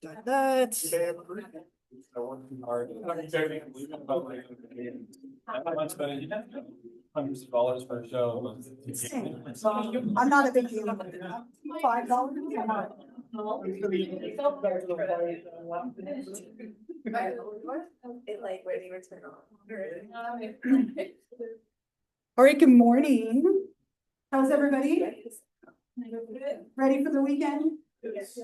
done that. Hundreds of dollars for a show. I'm not a big deal. $5. All right, good morning. How's everybody? Ready for the weekend?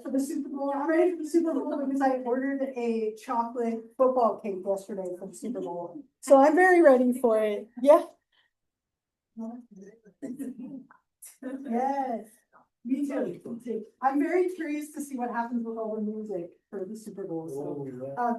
For the Super Bowl? I'm ready for the Super Bowl because I ordered a chocolate football cake yesterday for the Super Bowl. So I'm very ready for it. Yeah. Yes, me too. I'm very curious to see what happens with all the music for the Super Bowl. So,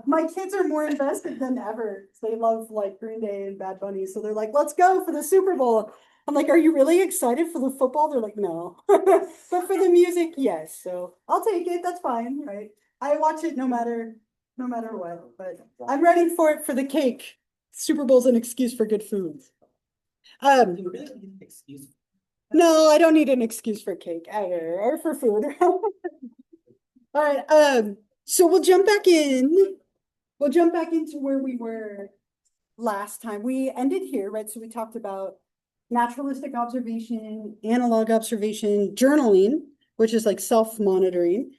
my kids are more invested than ever. They love like Green Day and Bad Bunny, so they're like, "Let's go for the Super Bowl." I'm like, "Are you really excited for the football?" They're like, "No," but for the music, yes. So I'll take it. That's fine, right? I watch it no matter what. But I'm ready for it for the cake. Super Bowl's an excuse for good food. You really need an excuse. No, I don't need an excuse for cake either, or for food. All right, so we'll jump back in. We'll jump back into where we were last time. We ended here, right? So we talked about naturalistic observation, analog observation, journaling, which is like self-monitoring.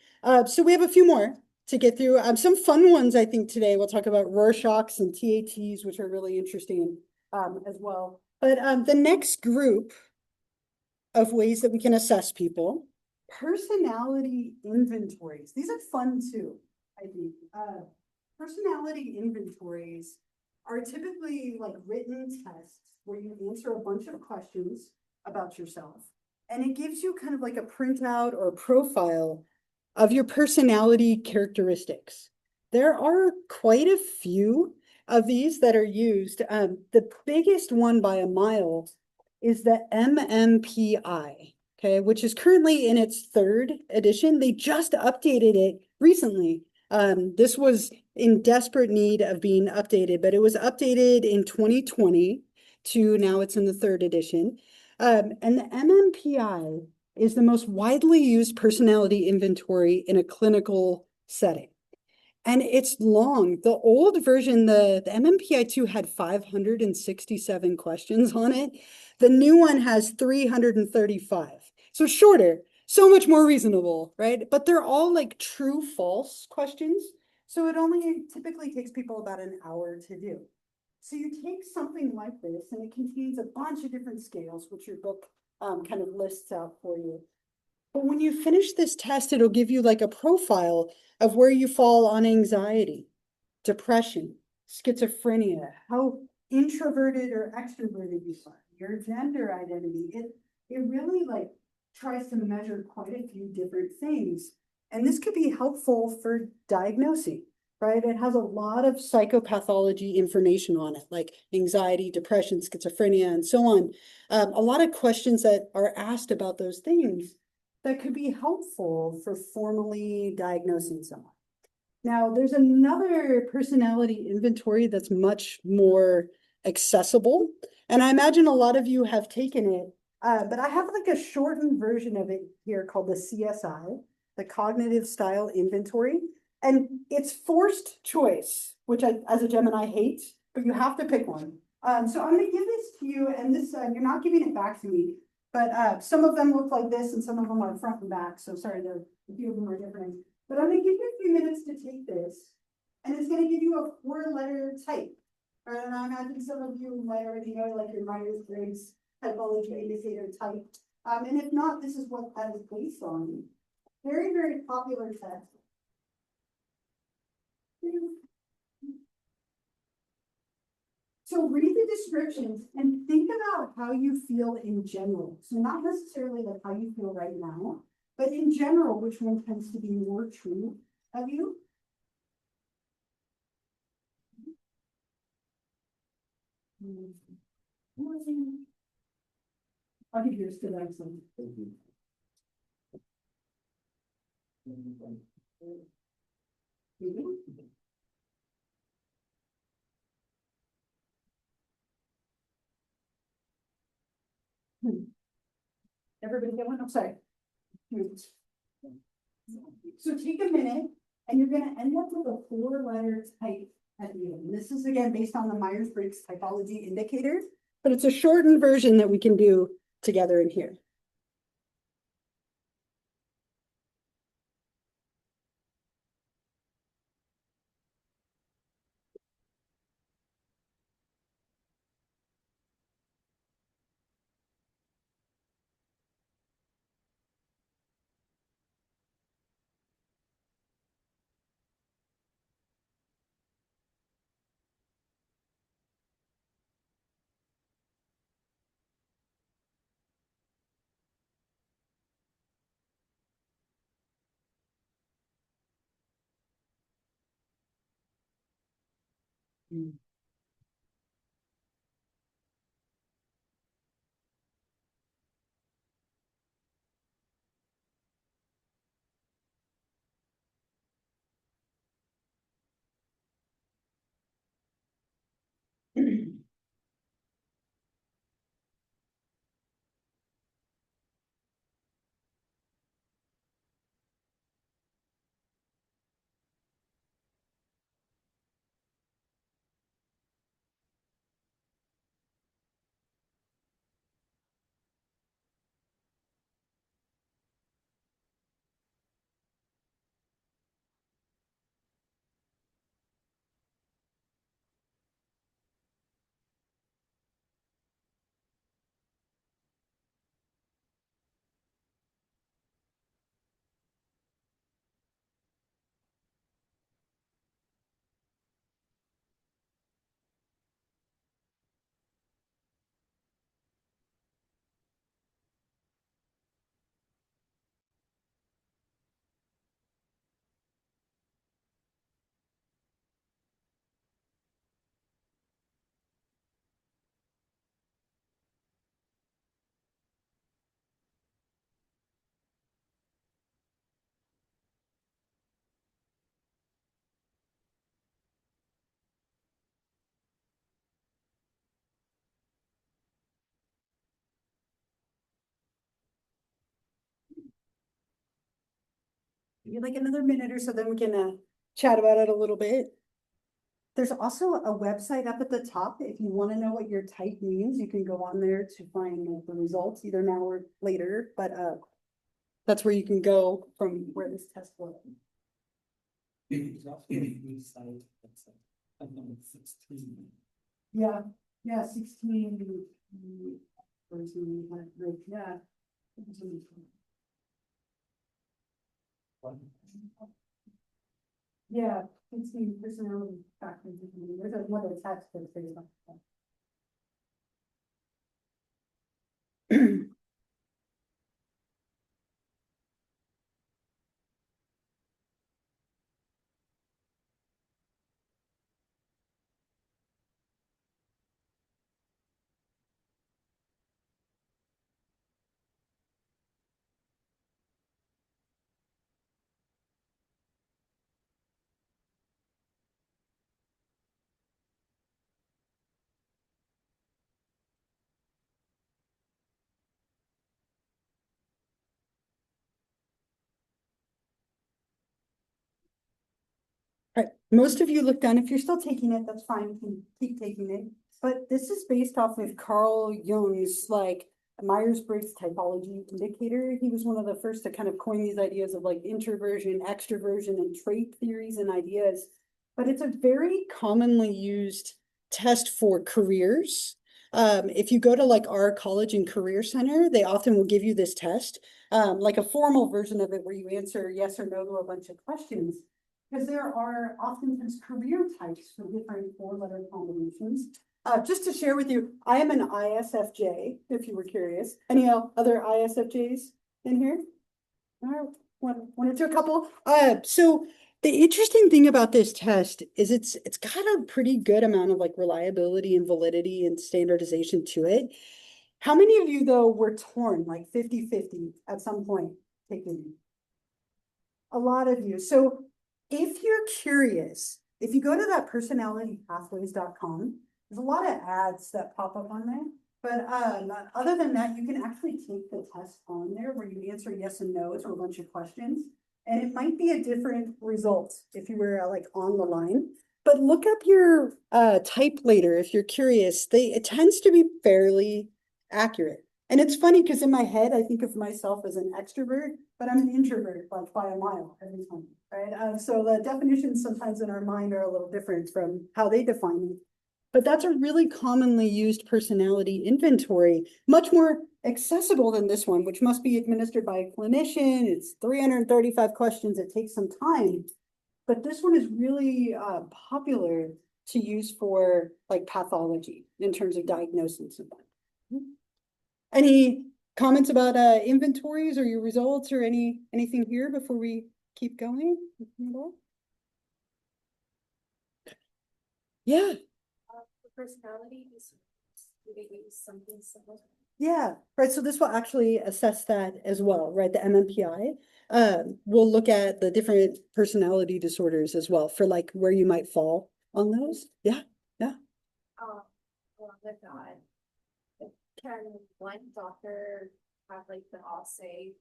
So we have a few more to get through. Some fun ones, I think, today. We'll talk about Rorschachs and TATs, which are really interesting as well. But the next group of ways that we can assess people, personality inventories. These are fun too, I think. Personality inventories are typically like written tests where you answer a bunch of questions about yourself. And it gives you kind of like a printout or a profile of your personality characteristics. There are quite a few of these that are used. The biggest one by a mile is the MMPI, okay, which is currently in its 3rd edition. They just updated it recently. This was in desperate need of being updated, but it was updated in 2020 to now it's in the 3rd edition. And the MMPI is the most widely used personality inventory in a clinical setting. And it's long. The old version, the MMPI-2 had 567 questions on it. The new one has 335. So shorter, so much more reasonable, right? But they're all like true false questions. So it only typically takes people about an hour to do. So you take something like this and it contains a bunch of different scales, which your book kind of lists out for you. But when you finish this test, it'll give you like a profile of where you fall on anxiety, depression, schizophrenia, how introverted or extroverted you are, your gender identity. It really like tries to measure quite a few different things. And this could be helpful for diagnosing, right? It has a lot of psychopathology information on it, like anxiety, depression, schizophrenia, and so on. A lot of questions that are asked about those things that could be helpful for formally diagnosing someone. Now, there's another personality inventory that's much more accessible, and I imagine a lot of you have taken it, but I have like a shortened version of it here called the CSI, the Cognitive Style Inventory, and it's forced choice, which I, as a Gemini, hate, but you have to pick one. So I'm going to give this to you, and this you're not giving it back to me. But some of them look like this and some of them are front and back. So sorry, a few of them are different. But I'm gonna give you a few minutes to take this and it's gonna give you a 4-letter type. And I imagine some of you might already know like your Myers-Briggs typology indicator type. And if not, this is what that is based on. Very, very popular test. So read the descriptions and think about how you feel in general. So not necessarily like how you feel right now, but in general, which one tends to be more true of you? I'll give yours to that one. Everybody get one? I'm sorry. So take a minute And you're gonna end up with a 4-letter type at the end. This is again based on the Myers-Briggs typology indicator, but it's a shortened version that we can do together in here. Maybe like another minute or so, then we can chat about it a little bit. There's also a website up at the top. If you want to know what your type means, you can go on there to find the results either now or later, but that's where you can go from where this test was. Yeah, yeah, 16. Yeah. Yeah, 16 personality factors. There's another test for the Right. Most of you look done. If you're still taking it, that's fine. You can keep taking it. But this is based off of Carl Jung's like Myers-Briggs typology indicator. He was one of the first to kind of coin these ideas of like introversion, extroversion, and trait theories and ideas. But it's a very commonly used test for careers. If you go to like our college and career center, they often will give you this test, like a formal version of it where you answer yes or no to a bunch of questions. Because there are oftentimes career types for different 4-letter combinations. Just to share with you, I am an ISFJ, if you were curious. Any other ISFJs in here? All right, one or two, a couple. So the interesting thing about this test is it's got a pretty good amount of like reliability and validity and standardization to it. How many of you though were torn like 50-50 at some point taking it? A lot of you. So if you're curious, if you go to that personalitypathways.com, there's a lot of ads that pop up on there. But other than that, you can actually take the test on there where you answer yes and no to a bunch of questions. And it might be a different result if you were like on the line. But look up your type later if you're curious. It tends to be fairly accurate. And it's funny because in my head, I think of myself as an extrovert, but I'm an introvert like by a mile every time, right? So the definitions sometimes in our mind are a little different from how they define it. But that's a really commonly used personality inventory, much more accessible than this one, which must be administered by a clinician. It's 335 questions. It takes some time. But this one is really popular to use for like pathology in terms of diagnosis of that. Any comments about inventories or your results or anything here before we keep going? Yeah. Personality is, do they use something similar? Yeah, right. So this will actually assess that as well, right? The MMPI. We'll look at the different personality disorders as well for like where you might fall on those. Yeah, yeah. Along with that, can one doctor have like the all say,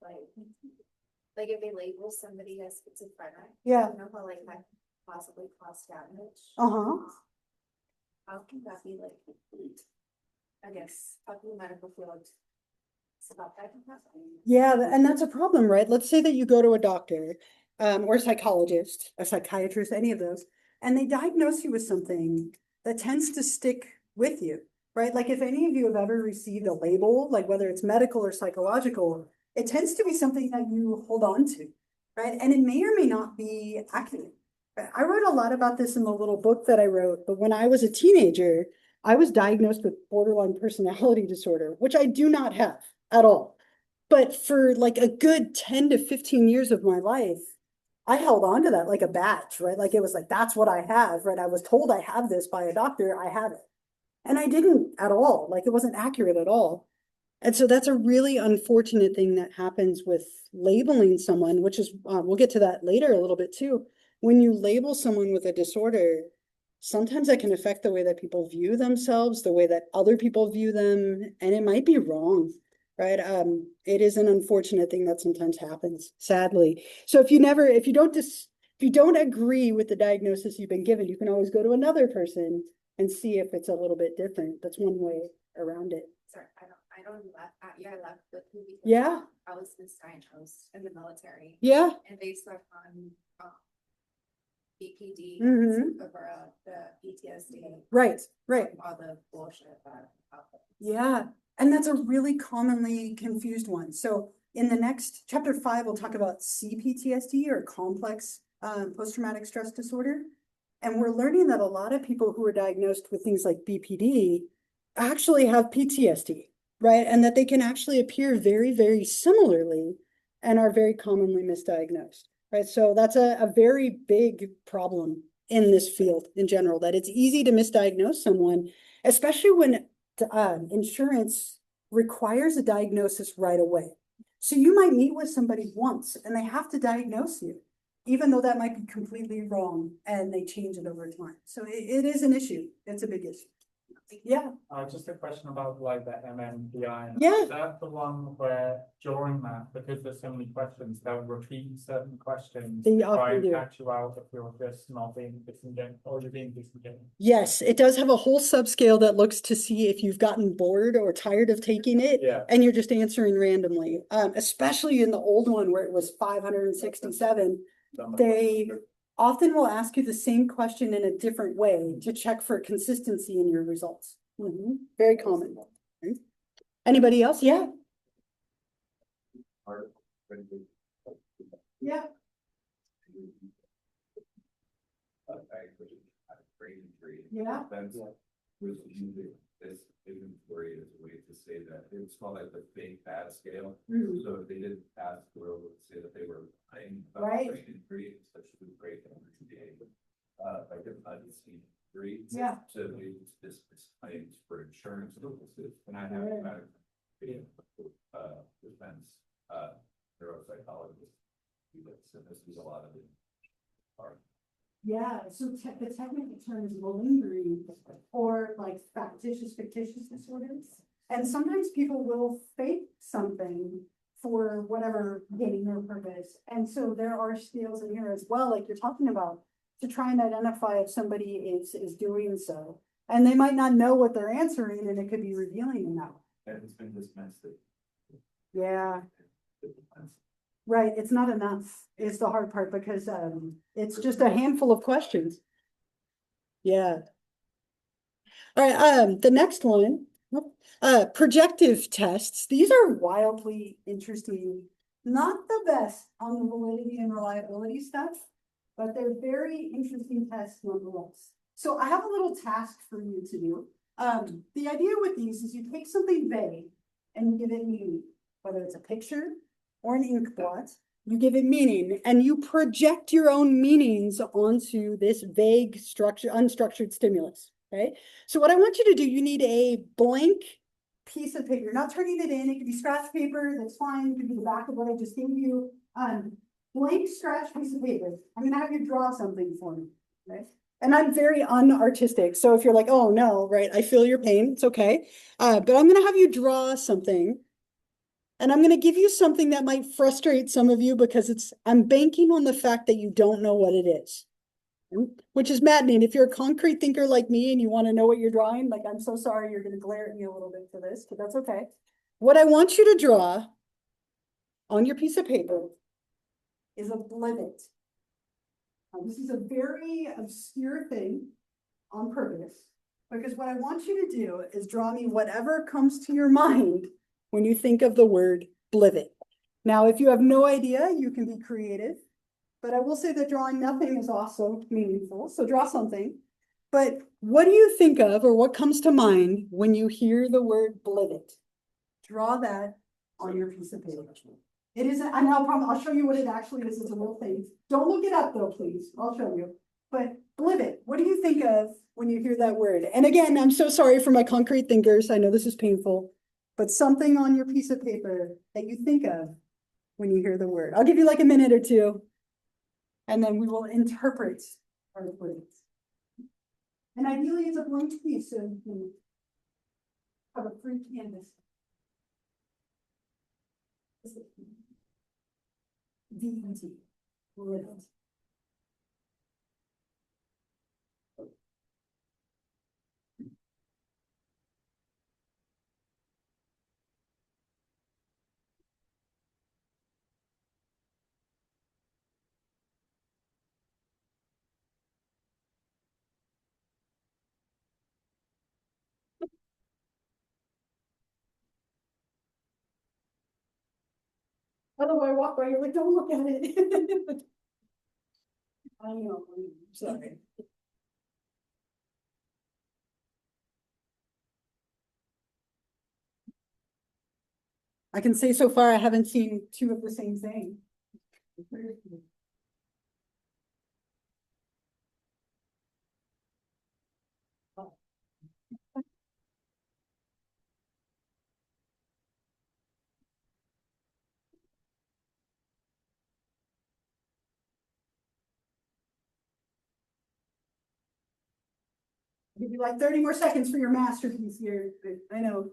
like if they label somebody as schizophrenic? Yeah. You know how like that could possibly cause damage? Uh-huh. How can that be like, I guess, how can the medical field stop that from happening? Yeah, and that's a problem, right? Let's say that you go to a doctor, or a psychologist, a psychiatrist, any of those, and they diagnose you with something that tends to stick with you, right? Like if any of you have ever received a label, like whether it's medical or psychological, it tends to be something that you hold on to, right? And it may or may not be accurate. I wrote a lot about this in the little book that I wrote, but when I was a teenager, I was diagnosed with borderline personality disorder, which I do not have at all. But for like a good 10 to 15 years of my life, I held on to that like a badge, right? Like it was like, that's what I have, right? I was told I have this by a doctor, I have it. And I didn't at all, like it wasn't accurate at all. And so that's a really unfortunate thing that happens with labeling someone, which is, we'll get to that later a little bit too. When you label someone with a disorder, sometimes that can affect the way that people view themselves, the way that other people view them, and it might be wrong, right? It is an unfortunate thing that sometimes happens, sadly. So if you don't agree with the diagnosis you've been given, you can always go to another person and see if it's a little bit different. That's one way around it. Sorry, I don't left, yeah, I left with you because Yeah. I was misdiagnosed in the military. Yeah. And based on BPD Mhm. over the PTSD. Right, right. All the bullshit that happened. Yeah, and that's a really commonly confused one. So in the next chapter 5, we'll talk about CPTSD or complex post-traumatic stress disorder. And we're learning that a lot of people who are diagnosed with things like BPD actually have PTSD, right? And that they can actually appear very, very similarly and are very commonly misdiagnosed, right? So that's a very big problem in this field in general, that it's easy to misdiagnose someone, especially when insurance requires a diagnosis right away. So you might meet with somebody once and they have to diagnose you, even though that might be completely wrong and they change it over time. So it is an issue. It's a big issue. Yeah. Just a question about like the MMPI. Yeah. Is that the one where during that, because there's so many questions, they'll repeat certain questions They to try often and do. catch you out if you're just not being disingenuous or you're being disingenuous? Yes, it does have a whole subscale that looks to see if you've gotten bored or tired of taking it. Yeah. And you're just answering randomly, especially in the old one where it was 567. They often will ask you the same question in a different way to check for consistency in your results. Very common. Anybody else? Yeah. Yeah. Yeah. Was using this inventory as a way to say that it was called like the fake bad scale. So if they didn't pass through, would say that they were lying about Right. brain injury, such as break like an unseen injury. Yeah. To this claims for insurance purposes, and I have defense neuropsychologist. So this is a lot of it. Yeah, so the technical term is malingering or like fictitious disorders. And sometimes people will fake something for whatever gain or purpose. And so there are scales in here as well, like you're talking about, to try and identify if somebody is doing so. And they might not know what they're answering, and it could be revealing in that way. And it's been dismissed. Yeah, right, it's not enough, is the hard part, because it's just a handful of questions. Yeah. All right, the next one, projective tests. These are wildly interesting, not the best on the validity and reliability stuff, but they're very interesting tests nonetheless. So I have a little task for you to do. The idea with these is you take something vague and you give it meaning, whether it's a picture or an ink blot, you give it meaning and you project your own meanings onto this vague structure, unstructured stimulus, right? So what I want you to do, you need a blank piece of paper. You're not turning it in. It could be scratch paper. That's fine. It could be the back of what I just gave you. Blank scratch piece of paper. I'm gonna have you draw something for me, right? And I'm very unartistic. So if you're like, oh no, right, I feel your pain, it's okay. But I'm gonna have you draw something. And I'm gonna give you something that might frustrate some of you because I'm banking on the fact that you don't know what it is. Which is maddening. If you're a concrete thinker like me and you want to know what you're drawing, like I'm so sorry you're gonna glare at me a little bit for this, but that's okay. What I want you to draw on your piece of paper is a blivet. This is a very obscure thing on purpose, because what I want you to do is draw me whatever comes to your mind when you think of the word blivet. Now, if you have no idea, you can be creative, but I will say that drawing nothing is also meaningful, so draw something. But what do you think of, or what comes to mind when you hear the word blivet? Draw that on your piece of paper. It isn't, I'll show you what it actually is. It's a little thing. Don't look it up though, please. I'll show you. But blivet, what do you think of when you hear that word? And again, I'm so sorry for my concrete thinkers. I know this is painful, but something on your piece of paper that you think of when you hear the word. I'll give you like a minute or two, and then we will interpret our words. And ideally, it's a blank piece, so you can have a free canvas. D-E-T, blivet. Otherwise, I walk by, you're like, don't look at it. I know, I'm sorry. I can say so far I haven't seen two of the same thing. Give you like 30 more seconds for your masterpiece here. I know.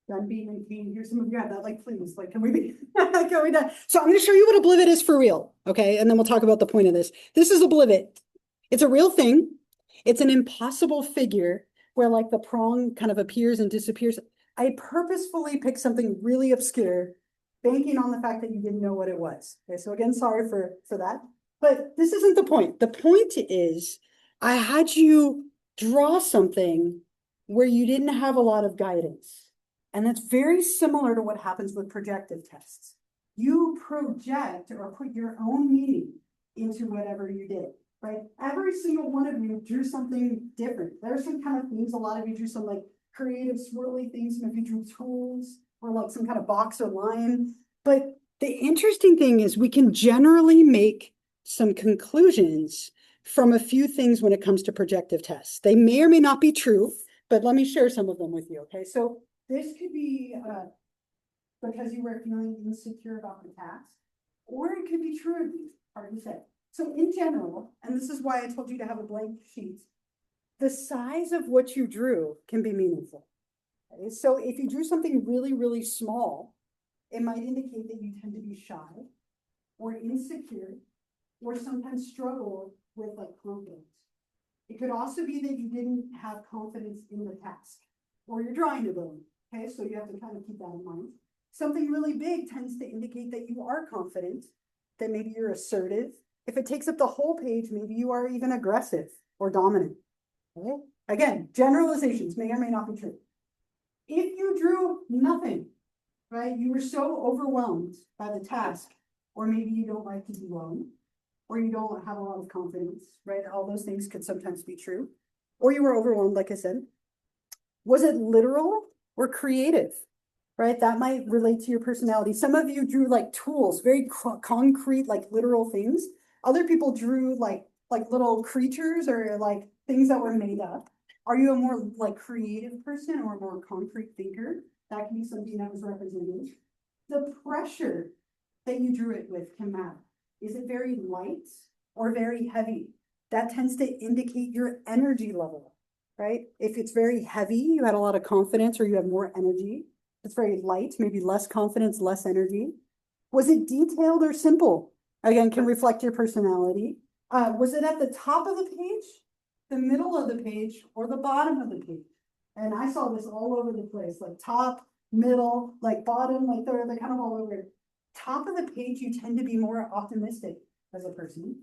Done being in pain. Here's some of you have that. Like, please, like, can we be? Can we done? So I'm going to show you what a blivet is for real. Okay. And then we'll talk about the point of this. This is a blivet. It's a real thing. It's an impossible figure where like the prong kind of appears and disappears. I purposefully picked something really obscure, banking on the fact that you didn't know what it was. Okay. So again, sorry for that. But this isn't the point. The point is I had you draw something where you didn't have a lot of guidance. And that's very similar to what happens with projective tests. You project or put your own meaning into whatever you did, right? Every single one of you drew something different. There's some kind of themes. A lot of you drew some like creative swirly things. Some of you drew tools or like some kind of box or line. But the interesting thing is we can generally make some conclusions from a few things when it comes to projective tests. They may or may not be true, but let me share some of them with you, okay? So this could be because you were feeling insecure about the task, or it could be true, hard to say. So in general, and this is why I told you to have a blank sheet, the size of what you drew can be meaningful. Okay? So if you drew something really, really small, it might indicate that you tend to be shy or insecure, or sometimes struggle with like confidence. It could also be that you didn't have confidence in the task or your drawing ability. Okay, so you have to kind of keep that in mind. Something really big tends to indicate that you are confident, that maybe you're assertive. If it takes up the whole page, maybe you are even aggressive or dominant. Okay, again, generalizations may or may not be true. If you drew nothing, right, you were so overwhelmed by the task, or maybe you don't like to be alone, or you don't have a lot of confidence, right? All those things could sometimes be true. Or you were overwhelmed, like I said. Was it literal or creative, right? That might relate to your personality. Some of you drew like tools, very concrete, like literal things. Other people drew like little creatures or like things that were made up. Are you a more like creative person or a more concrete thinker? That can be something that was represented. The pressure that you drew it with can matter. Is it very light or very heavy? That tends to indicate your energy level, right? If it's very heavy, you had a lot of confidence or you have more energy. If it's very light, maybe less confidence, less energy. Was it detailed or simple? Again, can reflect your personality. Was it at the top of the page, the middle of the page, or the bottom of the page? And I saw this all over the place, like top, middle, like bottom, like they're kind of all over. Top of the page, you tend to be more optimistic as a person.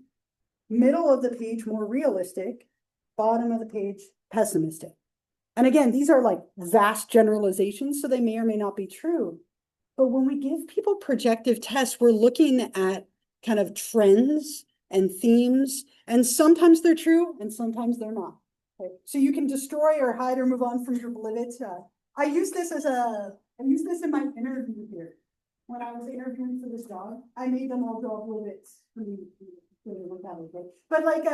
Middle of the page, more realistic. Bottom of the page, pessimistic. And again, these are like vast generalizations, so they may or may not be true. But when we give people projective tests, we're looking at kind of trends and themes, and sometimes they're true and sometimes they're not. Okay? So you can destroy or hide or move on from your bullet. I use this in my interview here. When I was interviewing for this job, I made them all draw bullets. But like,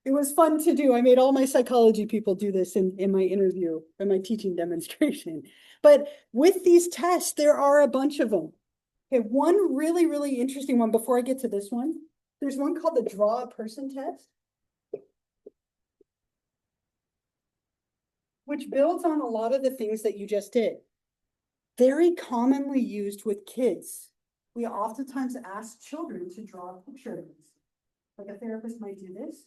it was fun to do. I made all my psychology people do this in my interview, in my teaching demonstration. But with these tests, there are a bunch of them. Okay, one really, really interesting one before I get to this one. There's one called the Draw a Person test, which builds on a lot of the things that you just did. Very commonly used with kids. We oftentimes ask children to draw a picture of this. Like a therapist might do this.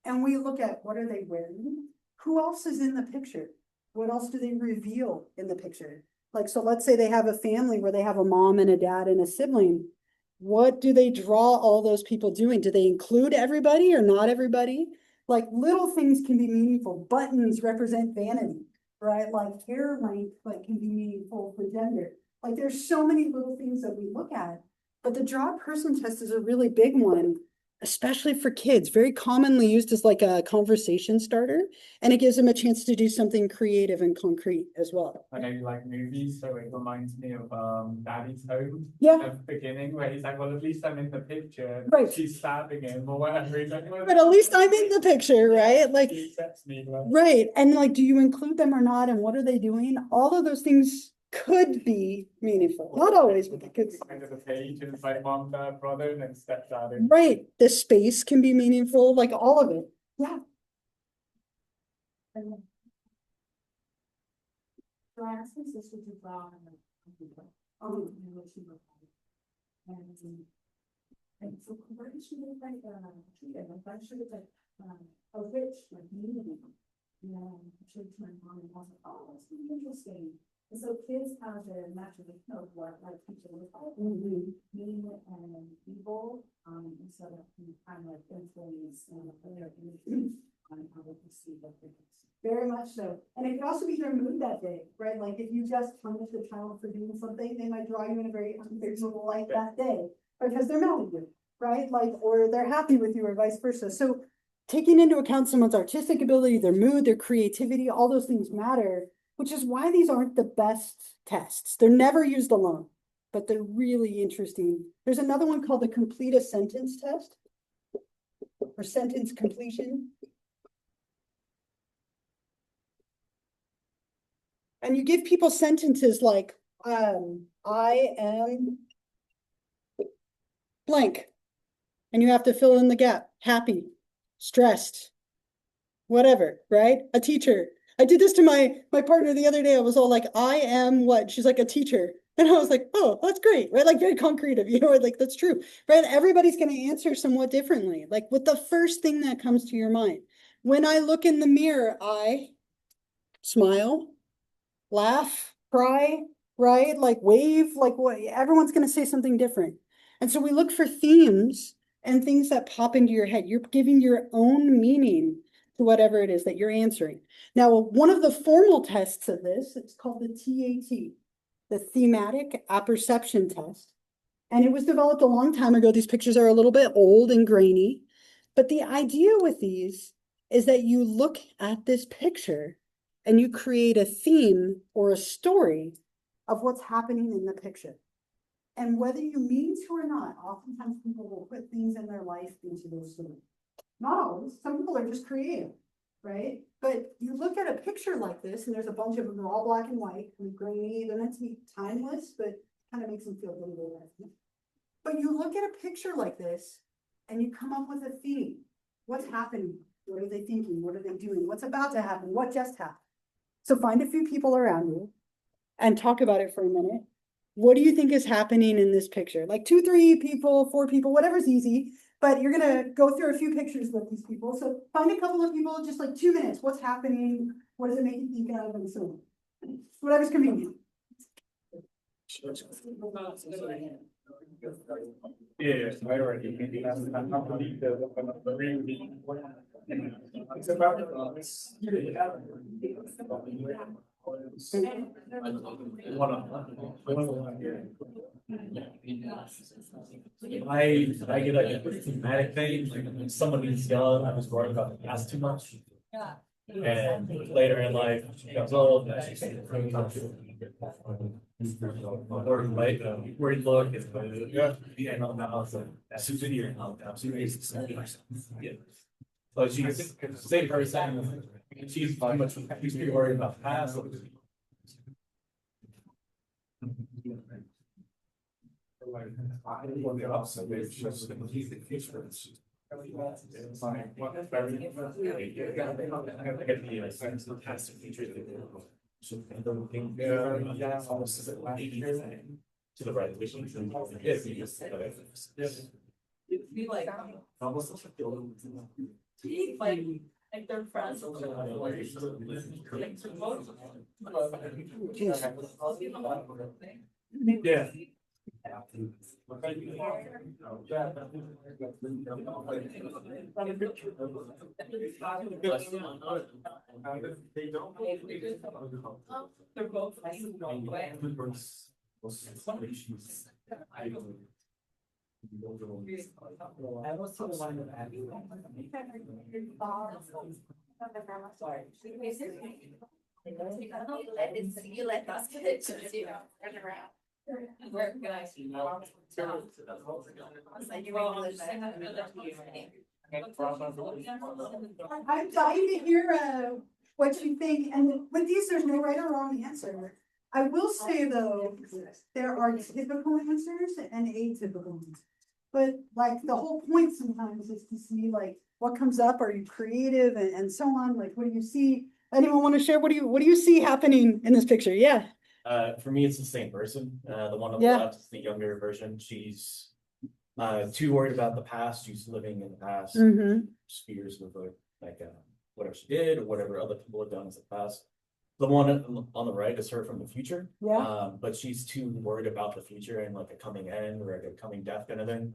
And we look at what are they wearing? Who else is in the picture? What else do they reveal in the picture? Like, so let's say they have a family where they have a mom and a dad and a sibling. What do they draw all those people doing? Do they include everybody or not everybody? Like little things can be meaningful. Buttons represent vanity, right? Like hair length, like can be meaningful for gender. Like there's so many little things that we look at, but the Draw a Person test is a really big one, especially for kids, very commonly used as like a conversation starter, and it gives them a chance to do something creative and concrete as well. I know you like movies, so it reminds me of Daddy's Home. Yeah. At the beginning, where he's like, well, at least I'm in the picture. Right. She's stabbing him or whatever. He's like, well, But at least I'm in the picture, right? Like, he accepts me. Well. right. And like, do you include them or not? And what are they doing? All of those things could be meaningful. Not always, but they could be. End of the page, and it's like mom, dad, brother, and then stepdad. Right. The space can be meaningful, like all of it. Yeah. So I asked my sister to draw on the computer. What she looked like. And so where did she look like treated? Like I should have like a rich like community. You know, I showed it to my mom and I was like, oh, that's really interesting. And so kids have their imagination of what like teacher looks like, mean and evil, and so that can kind of influence their images on how they perceive the things. Very much so. And it could also be their mood that day, right? Like if you just punish the child for doing something, they might draw you in a very unfavorable light that day because they're mad at you, right? Like, or they're happy with you or vice versa. So taking into account someone's artistic ability, their mood, their creativity, all those things matter, which is why these aren't the best tests. They're never used alone, but they're really interesting. There's another one called the Complete a Sentence test. or sentence completion. And you give people sentences like, I am blank. And you have to fill in the gap, happy, stressed, whatever, right? A teacher. I did this to my partner the other day. I was all like, I am what? She's like, a teacher. And I was like, oh, that's great, right? Like very concrete of you, like that's true, right? Everybody's going to answer somewhat differently. Like with the first thing that comes to your mind. When I look in the mirror, I smile, laugh, cry, right? Like wave, like what? Everyone's going to say something different. And so we look for themes and things that pop into your head. You're giving your own meaning to whatever it is that you're answering. Now, one of the formal tests of this, it's called the TAT, the Thematic Apperception Test. And it was developed a long time ago. These pictures are a little bit old and grainy. But the idea with these is that you look at this picture and you create a theme or a story of what's happening in the picture. And whether you mean to or not, oftentimes people will put things in their life into those stories. Not always, some people are just creative, right? But you look at a picture like this, and there's a bunch of them, they're all black and white, and grainy, they're meant to be timeless, but kind of makes them feel a little bit. But you look at a picture like this, and you come up with a theme. What's happening? What are they thinking? What are they doing? What's about to happen? What just happened? So find a few people around you and talk about it for a minute. What do you think is happening in this picture? Like 2, 3 people, 4 people, whatever's easy, but you're gonna go through a few pictures with these people. So find a couple of people, just like 2 minutes. What's happening? What does it make you think of? And so on. Whatever's convenient. Yeah, I already. It's about. I get like a thematic thing, like when somebody's young, I was worried about the past too much. Yeah. And later in life, she becomes old, and she's or like where you look is yeah, no, that's video. Yeah. So she's same person. She's too much. She's too worried about the past. To the right. Like they're friends. Yeah. They're both. You let us get it, you know, run around. We're guys. I'm dying to hear what you think, and with these, there's no right or wrong answer. I will say though, there are typical answers and atypical answers. But like the whole point sometimes is to see like what comes up, are you creative and so on, like what do you see? Anyone want to share, what do you see happening in this picture? Yeah. For me, it's the same person. The one on the Yeah. left is the younger version. She's too worried about the past. She's living in the past. Fears with like whatever she did or whatever other people have done in the past. The one on the right is her from the future. Yeah. But she's too worried about the future and like a coming end or like a coming death kind of thing.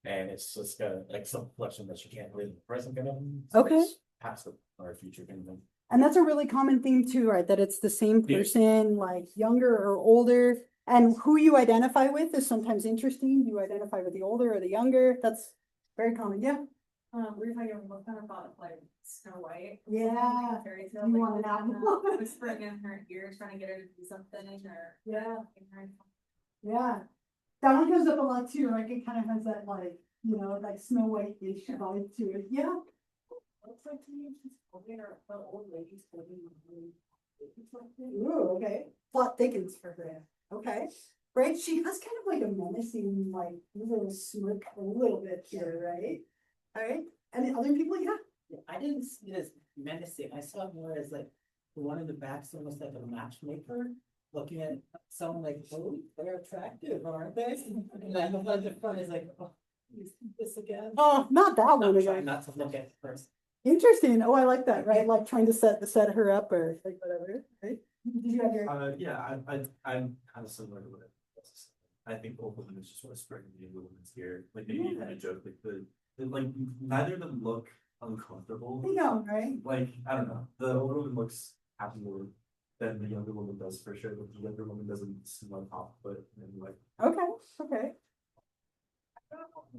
And it's just like some reflection that she can't live in the present kind of thing. So Okay. it's past or future kind of thing. And that's a really common theme too, right? That it's the same Yeah. person, like younger or older. And who you identify with is sometimes interesting. You identify with the older or the younger. That's very common. Yeah. We were talking about kind of about like Snow White. Yeah. Fairy tale. You Like, want an apple? whispering in her ear, trying to get her to do something, or. Yeah. Yeah. That one comes up a lot too, right? It kind of has that like you know, like Snow White-ish vibe to it, yeah. Looks like to me, she's holding her, old lady's holding her. It's like, Ooh, okay. Plot thickens for her. Okay. Right? She has kind of like a menacing, like, little smirk a little bit here, right? All right. And the other people, yeah. I didn't see it as menacing. I saw it more as like the one in the back's almost like a matchmaker looking at someone like, oh, they're attractive, aren't they? And then the one in the front is like, oh, you see this again? Oh, not that one I'm again. trying not to look at it first. Interesting. Oh, I like that, right? Like trying to set her up or like whatever, right? Did you have your Yeah, I'm kind of similar to what it was. I think both of them is just sort of spreading the influence here. Like maybe even a joke, like neither of them look uncomfortable. they don't, right? Like, I don't know, the older woman looks happier than the younger woman does for sure, but the younger woman doesn't seem on top of it and like. Okay, okay.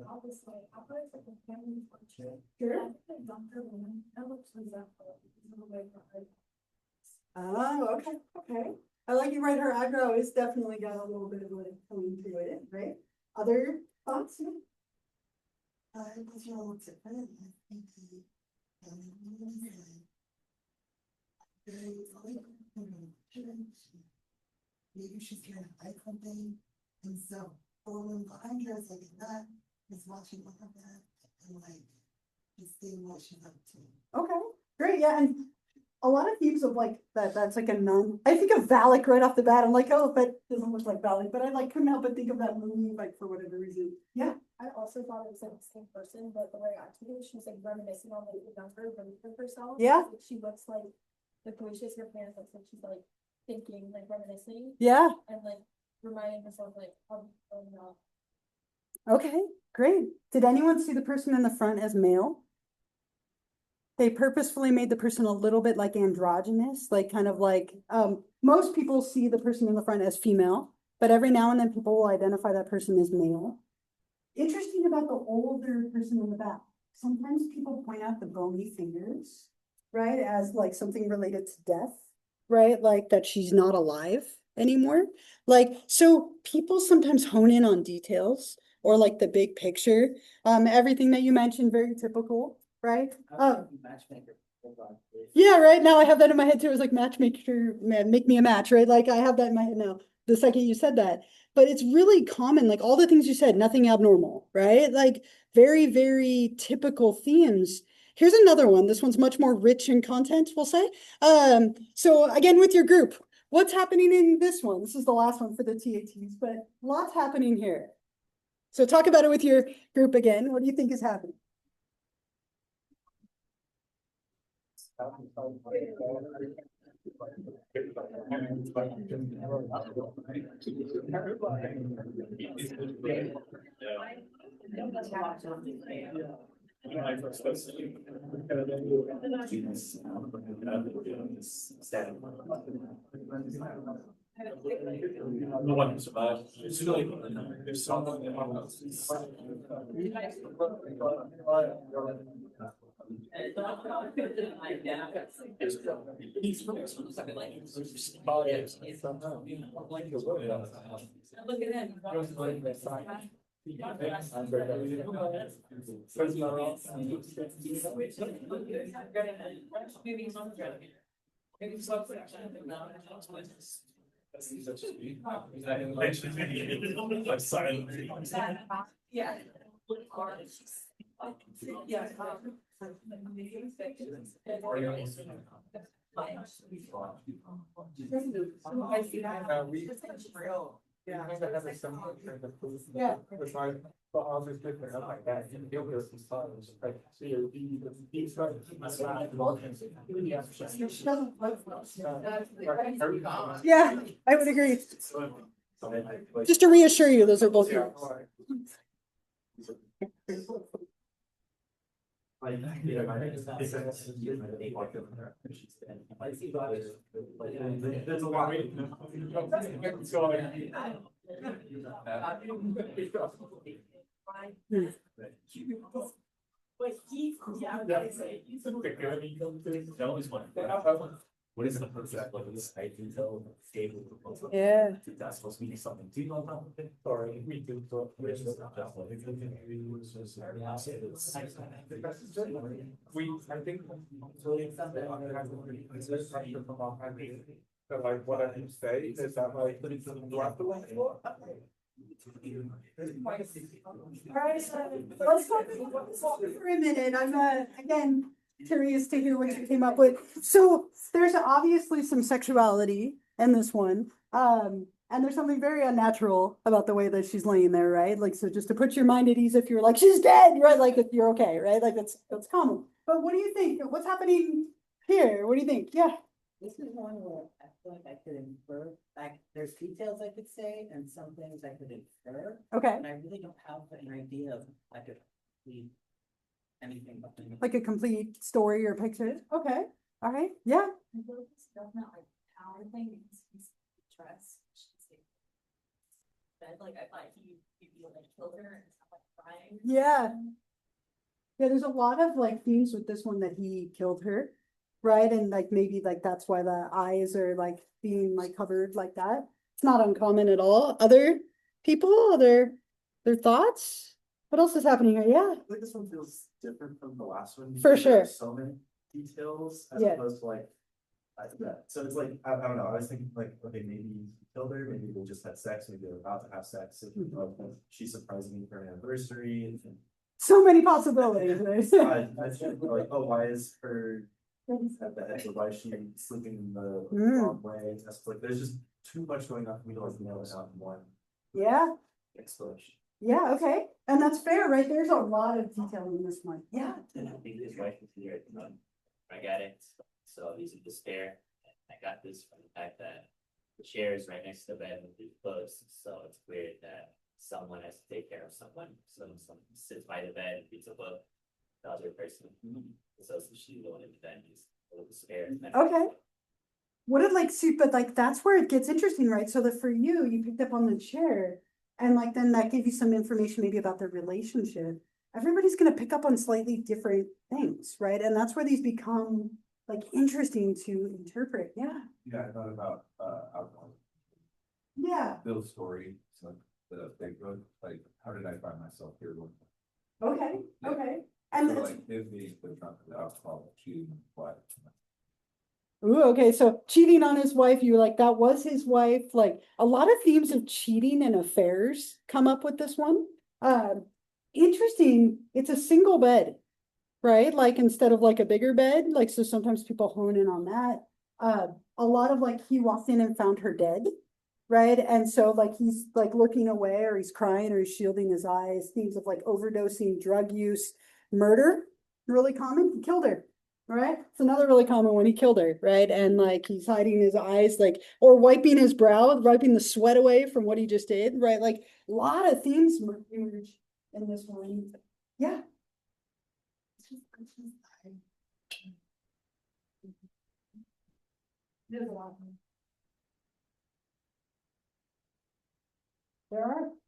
all this like, I thought it's like a family portrait. Sure. I think the younger woman, that looks resentful. In a way for her. Oh, okay, okay. I like you right, her eyebrow is definitely got a little bit of a tone to it, right? Other thoughts? It was all different. I think maybe she's getting eye something, and so the woman behind her is like that, is watching all of that, and like just seeing what she's up to. Okay, great, yeah, and a lot of themes of like that's like a nun. I think of Valak right off the bat. I'm like, oh, that doesn't look like Valak, but I like couldn't help but think of that movie, like for whatever reason. Yeah. I also thought it was like the same person, but the way I took it, she was like reminiscing on like the younger version of herself. Yeah. Like, she looks like the way she has her parents, looks like she's like thinking, like reminiscing, Yeah. and like reminding herself like of growing up. Okay, great. Did anyone see the person in the front as male? They purposefully made the person a little bit like androgynous, like kind of like, most people see the person in the front as female, but every now and then people will identify that person as male. Interesting about the older person in the back. Sometimes people point out the bony fingers, right, as like something related to death, right? Like that she's not alive anymore. Like, so people sometimes hone in on details or like the big picture. Everything that you mentioned, very typical, right? Matchmaker. Hold on, please. Yeah, right. Now I have that in my head too. It was like matchmaker, man, make me a match, right? Like I have that in my head now, the second you said that. But it's really common, like all the things you said, nothing abnormal, right? Like very, very typical themes. Here's another one. This one's much more rich in content, we'll say. So again, with your group, what's happening in this one? This is the last one for the TATs, but lots happening here. So talk about it with your group again. What do you think is happening? No one can survive. It's really, there's someone. Look at him. I'm sorry. Yeah. Yeah. Yeah. Yeah. But all this different, like that, and deal with some styles, like, so you're, these guys. Yeah, I would agree. Just to reassure you, those are both yours. Like, you know, there's a lot. What is the process like this? I can tell stable proposal. Yeah. That's supposed to be something. Do you know about it? Sorry, we do. We, I think. So like what I say is that like, do I have to like? Alright, let's talk for a minute. I'm again curious to hear what you came up with. So there's obviously some sexuality in this one. And there's something very unnatural about the way that she's laying there, right? Like, so just to put your mind at ease if you're like, she's dead, right? Like if you're okay, right? Like that's common. But what do you think? What's happening here? What do you think? Yeah. This is one where I feel like I could infer, like, there's details I could say and some things I could infer. Okay. And I really don't have an idea of like anything behind it. Like a complete story or picture. Okay. All right. Yeah. I feel like it's definitely like power thing because he's dressed. Bed, like I thought he like killed her and stuff like crying. Yeah. Yeah, there's a lot of like themes with this one that he killed her, right? And like maybe like that's why the eyes are like being like covered like that. It's not uncommon at all. Other people, their thoughts? What else is happening here? Yeah. I think this one feels different from the last one. For because there are sure. So many details as Yeah. opposed to like, so it's like, I don't know, I was thinking like, okay, maybe he killed her, maybe they just had sex, maybe they're about to have sex. And, she surprised me for an anniversary and So many possibilities. I think like, oh, why is her at the edge, or why is she sleeping in the wrong way? That's like, there's just too much going on for me to like nail this out in one Yeah. explanation. Yeah. Okay. And that's fair, right? There's a lot of detail in this one. Yeah. And I think his wife is here. I got it. So he's in despair. I got this from the fact that the chair is right next to the bed with his clothes. So it's weird that someone has to take care of someone. So someone sits by the bed and reads a book. The other person. So she's the one in the bed. He's a little despair. Okay. What did like suit, but like that's where it gets interesting, right? So that for you picked up on the chair and like then that gave you some information maybe about their relationship. Everybody's gonna pick up on slightly different things, right? And that's where these become like interesting to interpret. Yeah. Yeah, I thought about, alcohol, Yeah. Bill's story, so the big book, like, how did I find myself here? Okay. Yeah. Okay. So And like, if the drunk, the alcohol, cheating, what? ooh, okay, so cheating on his wife, you were like, that was his wife. Like a lot of themes of cheating and affairs come up with this one. Interesting. It's a single bed, right? Like instead of like a bigger bed, like so sometimes people hone in on that. A lot of like he walked in and found her dead, right? And so like he's like looking away or he's crying or he's shielding his eyes. Themes of like overdosing, drug use, murder, really common. He killed her. Right? It's another really common one. He killed her, right? And like he's hiding his eyes, like, or wiping his brow, wiping the sweat away from what he just did, right? Like a lot of themes emerge in this one. Yeah. There's a lot.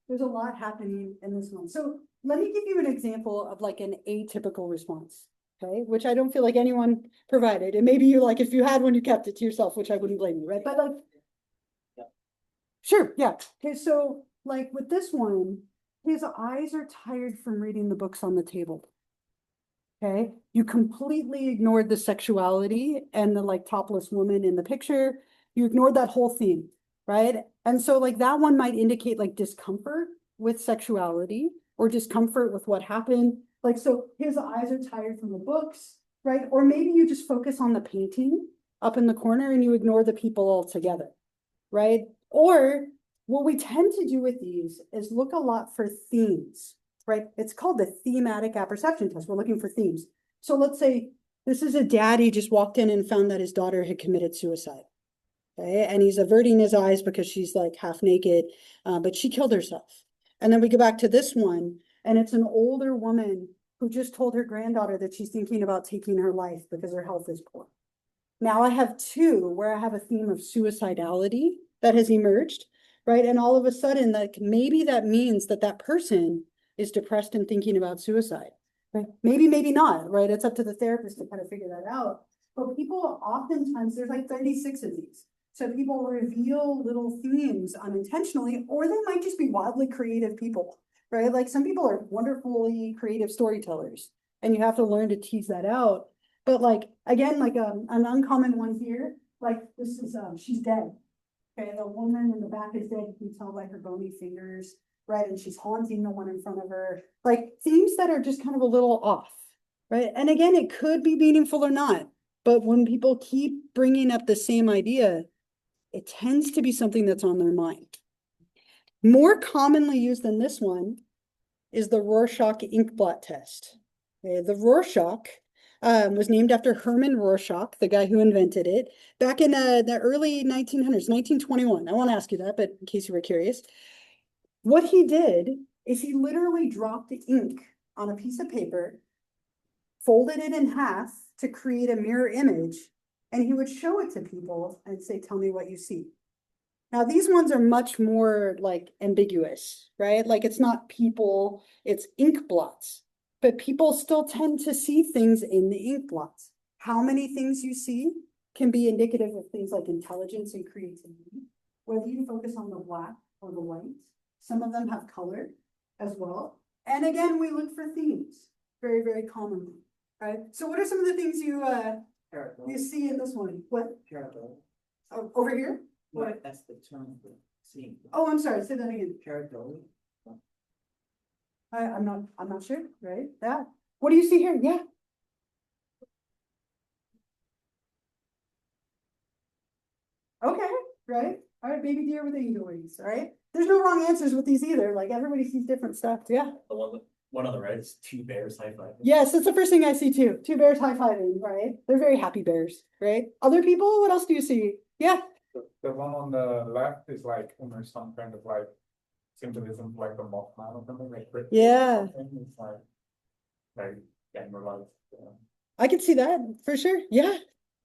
There's a lot happening in this one. So let me give you an example of like an atypical response. Okay, which I don't feel like anyone provided. And maybe you like, if you had one, you kept it to yourself, which I wouldn't blame you, right? But like, sure, yeah. Okay, so like with this one, his eyes are tired from reading the books on the table. Okay, you completely ignored the sexuality and the like topless woman in the picture. You ignored that whole theme, right? And so like that one might indicate like discomfort with sexuality or discomfort with what happened. Like, so his eyes are tired from the books, right? Or maybe you just focus on the painting up in the corner and you ignore the people altogether, right? Or what we tend to do with these is look a lot for themes, right? It's called the thematic apperception test. We're looking for themes. So let's say this is a dad, he just walked in and found that his daughter had committed suicide. Okay, and he's averting his eyes because she's like half naked, but she killed herself. And then we go back to this one, and it's an older woman who just told her granddaughter that she's thinking about taking her life because her health is poor. Now I have two where I have a theme of suicidality that has emerged, right? And all of a sudden, like maybe that means that that person is depressed and thinking about suicide, right? Maybe not, right? It's up to the therapist to kind of figure that out. but people oftentimes, there's like 36 of these. So people reveal little themes unintentionally, or they might just be wildly creative people, right? Like some people are wonderfully creative storytellers, and you have to learn to tease that out. But like, again, like an uncommon one here, like this is, she's dead. Okay, the woman in the back is dead, you can tell by her bony fingers, right? And she's haunting the one in front of her, like themes that are just kind of a little off, right? And again, it could be meaningful or not, but when people keep bringing up the same idea, it tends to be something that's on their mind. More commonly used than this one is the Rorschach ink blot test. Okay, the Rorschach was named after Herman Rorschach, the guy who invented it, back in the early 1900s, 1921. I won't ask you that, but in case you were curious. What he did is he literally dropped the ink on a piece of paper, folded it in half to create a mirror image, and he would show it to people and say, tell me what you see. Now, these ones are much more like ambiguous, right? Like it's not people, it's ink blots, but people still tend to see things in the ink blots. How many things you see can be indicative of things like intelligence and creativity, whether you focus on the black or the white. Some of them have color as well. And again, we look for themes very, very commonly, right? So what are some of the things you see in this one? What? Oh, over here? What? That's the term for seeing. Oh, I'm sorry, say that again. Pareidolia. I'm not sure, right? Yeah. What do you see here? Yeah. Okay, right? All right, baby deer with angel wings, all right? There's no wrong answers with these either. Like everybody sees different stuff. Yeah. The one on the right is two bears high five. Yes, that's the first thing I see too. Two bears high-fiving, right? They're very happy bears, right? Other people, what else do you see? Yeah. The one on the left is like, there's some kind of like symbolism, like the Mothman or something like. Yeah. It's like generalized. I can see that for sure. Yeah.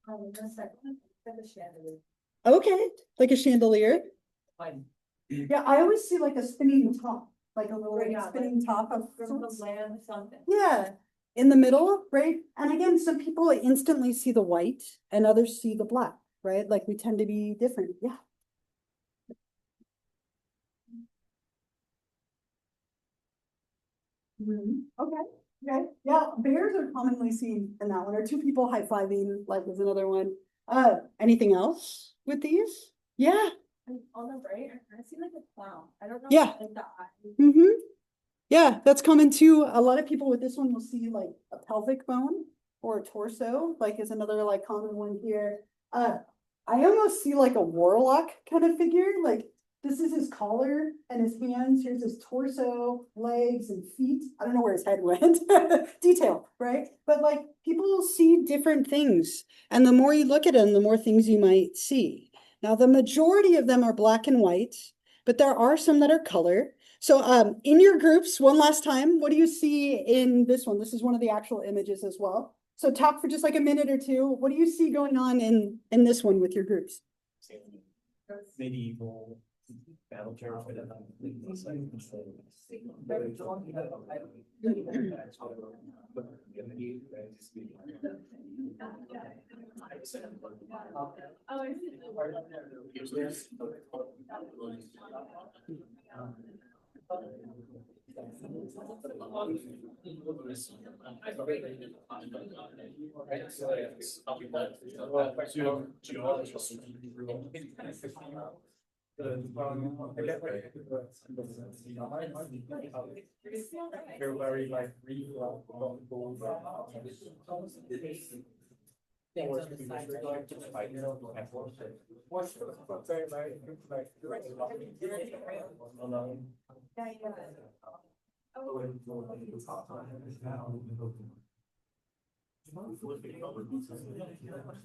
The second one, the chandelier. Okay. Like a chandelier. Fine. Yeah, I always see like a spinning top, like a little Yeah, spinning top of From the sorts. land, something. Yeah, in the middle, right? And again, some people instantly see the white and others see the black, right? Like we tend to be different. Yeah. Okay. Okay. Yeah, bears are commonly seen in that one, or two people high-fiving, like is another one. Anything else with these? Yeah. And on the right, I kind of see like a clown. I don't know. Yeah. Like the eye. Mm-hmm. Yeah, that's common too. A lot of people with this one will see like a pelvic bone or a torso, like is another like common one here. I almost see like a warlock kind of figure, like this is his collar and his hands. Here's his torso, legs and feet. I don't know where his head went. Detail, right? But like people will see different things. And the more you look at them, the more things you might see. Now, the majority of them are black and white, but there are some that are color. So in your groups, one last time, what do you see in this one? This is one of the actual images as well. So talk for just like a minute or two. What do you see going on in this one with your groups? Medieval battle terror. They're very like real.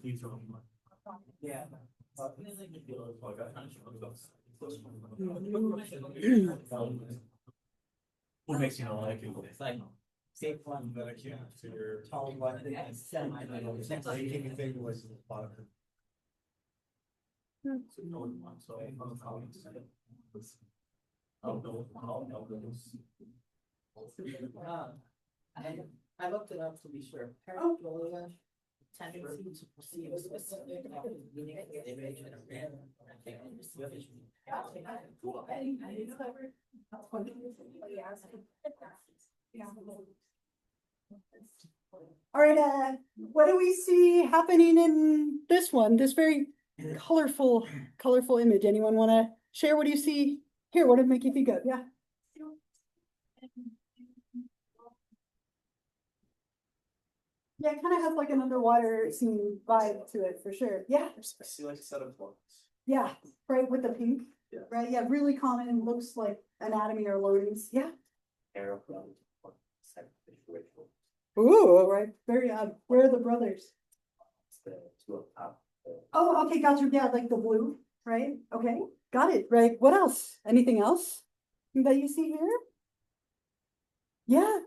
Things on the side. Yeah. What makes you not like it? It's like safe one. That I can't to your Tall one. Next to you. I looked it up to be sure. Pareidolia tendency to perceive a specific meaning of the image in a random. All right, what do we see happening in this one? This very colorful image. Anyone want to share what do you see here? What did it make you think of? Yeah. Yeah, it kind of has like an underwater scene vibe to it for sure. Yeah. I see like a set of books. Yeah, right with the pink. Yeah. Right. Yeah, really common. Looks like anatomy or loadings. Yeah. Arrow from sacrificial ritual. Ooh, right. Very where are the brothers? It's the two up top. Oh, okay, got you. Yeah, like the blue, right? Okay, got it. Right. What else? Anything else that you see here? Yeah.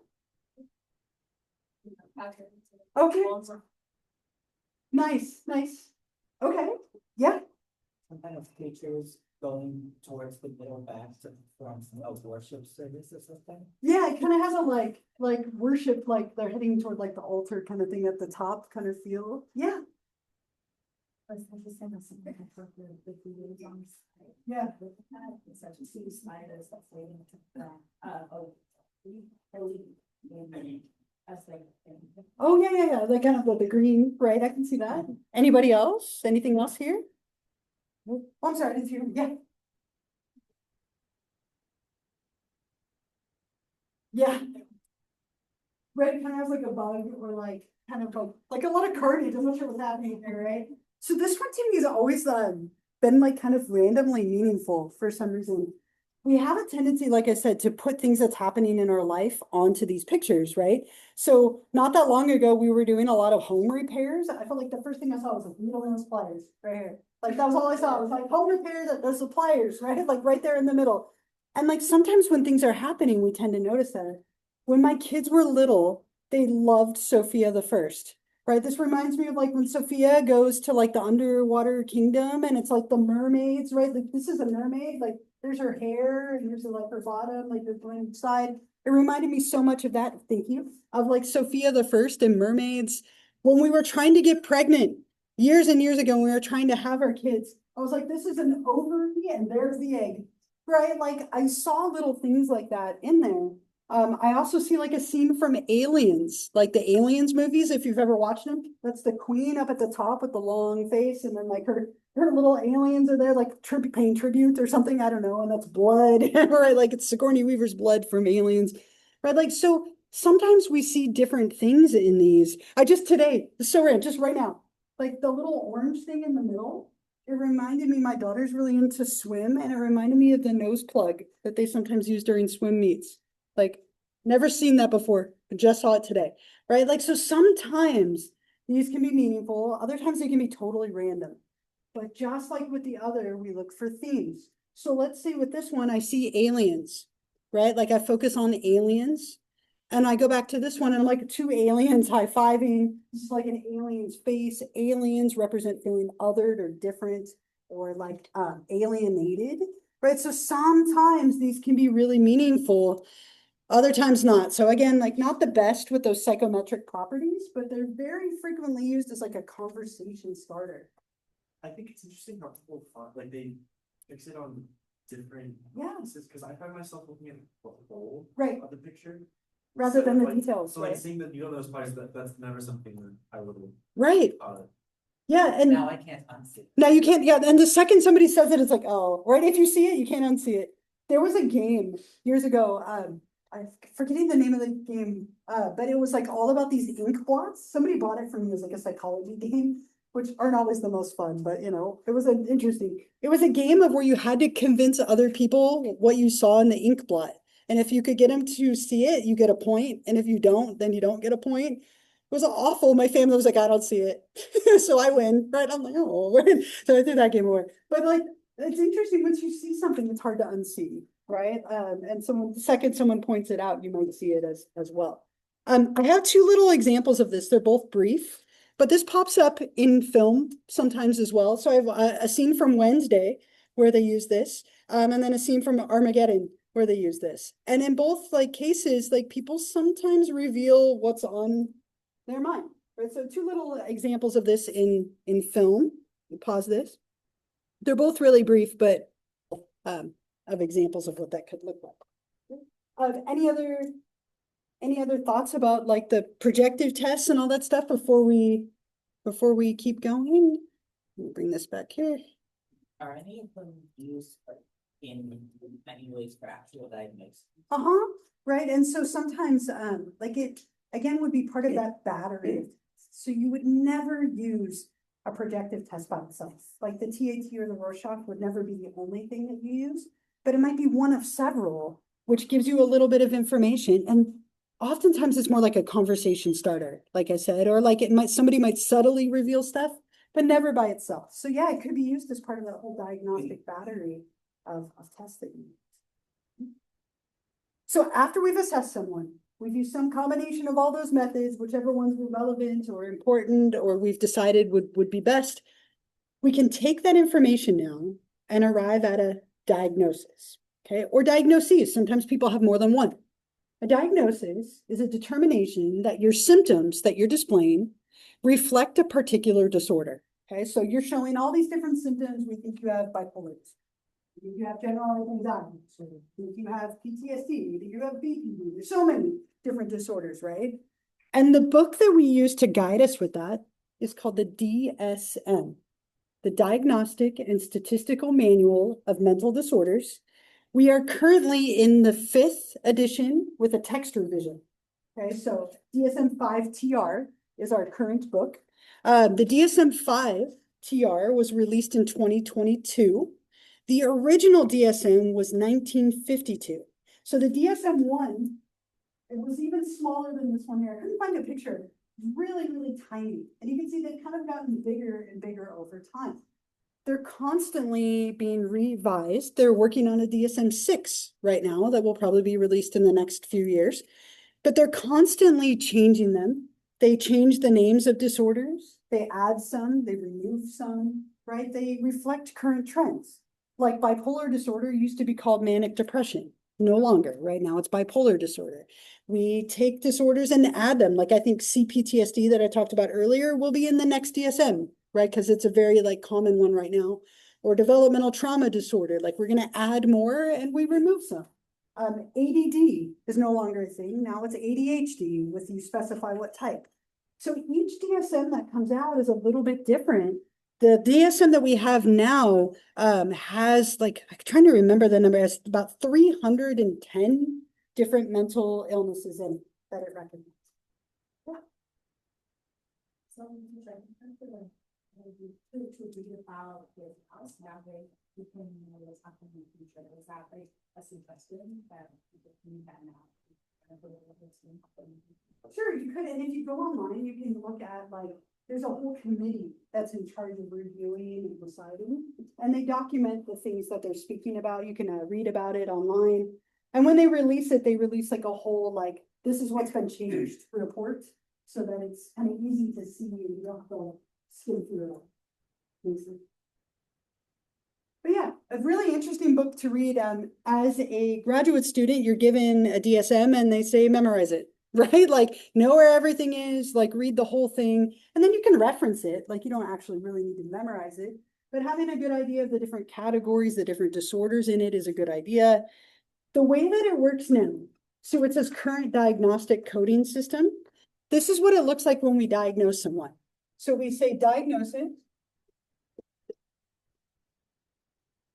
Okay. Nice, nice. Okay. Yeah. Some kind of pictures going towards the middle back to perform a worship service or something. Yeah, it kind of has a like worship, like they're heading toward like the altar kind of thing at the top kind of feel. Yeah. Yeah. Oh, yeah. Like kind of the green, right? I can see that. Anybody else? Anything else here? Oh, I'm sorry, I didn't hear. Yeah. Yeah. Right, kind of has like a bug or like kind of like a lot of carnage. I'm not sure what's happening there, right? So this one to me has always been like kind of randomly meaningful for some reason. We have a tendency, like I said, to put things that's happening in our life onto these pictures, right? So not that long ago, we were doing a lot of home repairs. I felt like the first thing I saw was like needle and pliers right here. Like that was all I saw. It was like home repairs at the suppliers, right? Like right there in the middle. And like sometimes when things are happening, we tend to notice that. When my kids were little, they loved Sophia the First, right? This reminds me of like when Sophia goes to like the underwater kingdom and it's like the mermaids, right? Like this is a mermaid, like there's her hair and here's like her bottom, like the blank side. It reminded me so much of that, thank you, of like Sophia the First and mermaids. When we were trying to get pregnant years and years ago, when we were trying to have our kids, I was like, this is an ovary and there's the egg, right? Like I saw little things like that in there. I also see like a scene from Aliens, like the Aliens movies, if you've ever watched them. That's the queen up at the top with the long face, and then like her little aliens are there, like paying tribute or something. I don't know, and that's blood, right? Like it's Sigourney Weaver's blood from Aliens, right? Like so. Sometimes we see different things in these. I just today, so random, just right now, like the little orange thing in the middle. It reminded me, my daughter's really into swim, and it reminded me of the nose plug that they sometimes use during swim meets. Like, never seen that before, just saw it today, right? Like, so sometimes these can be meaningful, other times they can be totally random. But just like with the other, we look for themes. So let's say with this one, I see aliens, right? Like I focus on the aliens. And I go back to this one and I'm like two aliens high-fiving. This is like an alien's face. Aliens represent feeling othered or different or like alienated, right? So sometimes these can be really meaningful, other times not. So again, like not the best with those psychometric properties, but they're very frequently used as like a conversation starter. I think it's interesting how people find, like they fix it on different Yeah. pieces, because I find myself looking at the whole Right. of the picture. Rather than the like, details, So like right? seeing that you know those parts, that's never something that I would have Right. thought of. Yeah. And Now I can't unsee. now you can't, yeah. And the second somebody says it, it's like, oh, right. If you see it, you can't unsee it. There was a game years ago. I'm forgetting the name of the game, but it was like all about these ink blots. Somebody bought it for me as like a psychology game, which aren't always the most fun, but you know, it was an interesting. It was a game of where you had to convince other people what you saw in the ink blot. And if you could get them to see it, you get a point. And if you don't, then you don't get a point. It was awful. My family was like, I don't see it. So I win, right? I'm like, oh, so I threw that game away. But like, it's interesting once you see something, it's hard to unsee, right? And the second someone points it out, you might see it as well. I have two little examples of this. They're both brief, but this pops up in film sometimes as well. So I have a scene from Wednesday where they use this, and then a scene from Armageddon where they use this. And in both like cases, like people sometimes reveal what's on their mind, Right, so two little examples of this in film. Pause this. They're both really brief, but of examples of what that could look like. Any other thoughts about like the projective tests and all that stuff before we keep going? Let me bring this back here. Are any of them used in many ways for actual diagnosis? Right, and so sometimes like it again would be part of that battery. So you would never use a projective test by itself. Like the TAT or the Rorschach would never be the only thing that you use, but it might be one of several, which gives you a little bit of information. And oftentimes it's more like a conversation starter, like I said, or like somebody might subtly reveal stuff, but never by itself. So yeah, it could be used as part of that whole diagnostic battery of tests that you use. So after we've assessed someone, we've used some combination of all those methods, whichever ones were relevant or important, or we've decided would be best. We can take that information now and arrive at a diagnosis, okay? Or diagnoses. Sometimes people have more than one. A diagnosis is a determination that your symptoms that you're displaying reflect a particular disorder, okay? So you're showing all these different symptoms. We think you have bipolar disorder. You have general anxiety disorder. You have PTSD. You have BPD. There's so many different disorders, right? And the book that we use to guide us with that is called the DSM, the Diagnostic and Statistical Manual of Mental Disorders. We are currently in the 5th edition with a text revision. Okay, so DSM-5 TR is our current book. The DSM-5 TR was released in 2022. The original DSM was 1952. So the DSM-1, it was even smaller than this one here. I couldn't find a picture. Really, really tiny. And you can see they've kind of gotten bigger and bigger over time. They're constantly being revised. They're working on a DSM-6 right now that will probably be released in the next few years. But they're constantly changing them. They change the names of disorders. They add some, they remove some, right? They reflect current trends. Like bipolar disorder used to be called manic depression. No longer. Right now it's bipolar disorder. We take disorders and add them. Like I think CPTSD that I talked about earlier will be in the next DSM, right? Because it's a very like common one right now. Or developmental trauma disorder. Like we're going to add more and we remove some. ADD is no longer a thing. Now it's ADHD with you specify what type. So each DSM that comes out is a little bit different. The DSM that we have now has like, I'm trying to remember the number, it's about 310 different mental illnesses in it that it recommends. Yeah. So, to be about with us now, we can know what's happening in the future. Is that like a suggestion that people can that now? Sure, you could, and if you go online, you can look at like, there's a whole committee that's in charge of reviewing and deciding, and they document the things that they're speaking about. You can read about it online. And when they release it, they release like a whole, like, this is what's been changed report so that it's kind of easy to see and you don't have to skim through it. But yeah, a really interesting book to read. As a graduate student, you're given a DSM and they say memorize it, right? Like know where everything is, like read the whole thing, and then you can reference it. Like you don't actually really need to memorize it, but having a good idea of the different categories, the different disorders in it is a good idea. The way that it works now, so it says current diagnostic coding system. This is what it looks like when we diagnose someone. So we say diagnosis,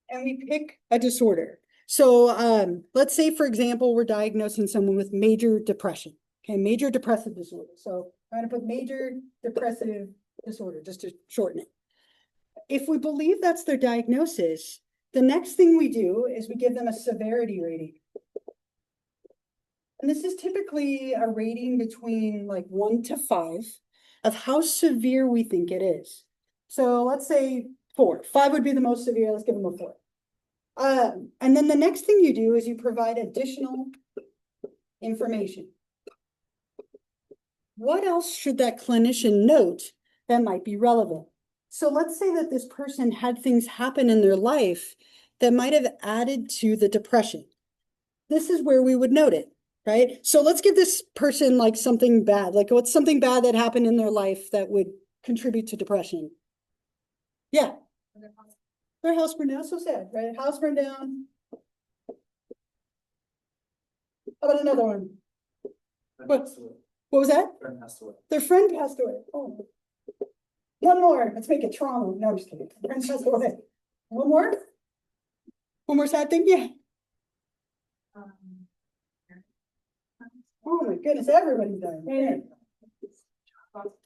and we pick a disorder. So let's say, for example, we're diagnosing someone with major depression. Okay, major depressive disorder. So I'm going to put major depressive disorder just to shorten it. If we believe that's their diagnosis, the next thing we do is we give them a severity rating. And this is typically a rating between like 1 to 5 of how severe we think it is. So let's say 4. 5 would be the most severe. Let's give them a 4. And then the next thing you do is you provide additional information. What else should that clinician note that might be relevant? So let's say that this person had things happen in their life that might have added to the depression. This is where we would note it. right? So let's give this person like something bad, like what's something bad that happened in their life that would contribute to depression? Yeah. Their house burned down, so sad, right? House burned down. How about another one? What was that? Friend passed away. Their friend passed away. Oh. One more. Let's make it trauma. No, I'm just kidding. Friend passed away. One more? One more sad thing? Yeah. Oh my goodness, everybody's dying.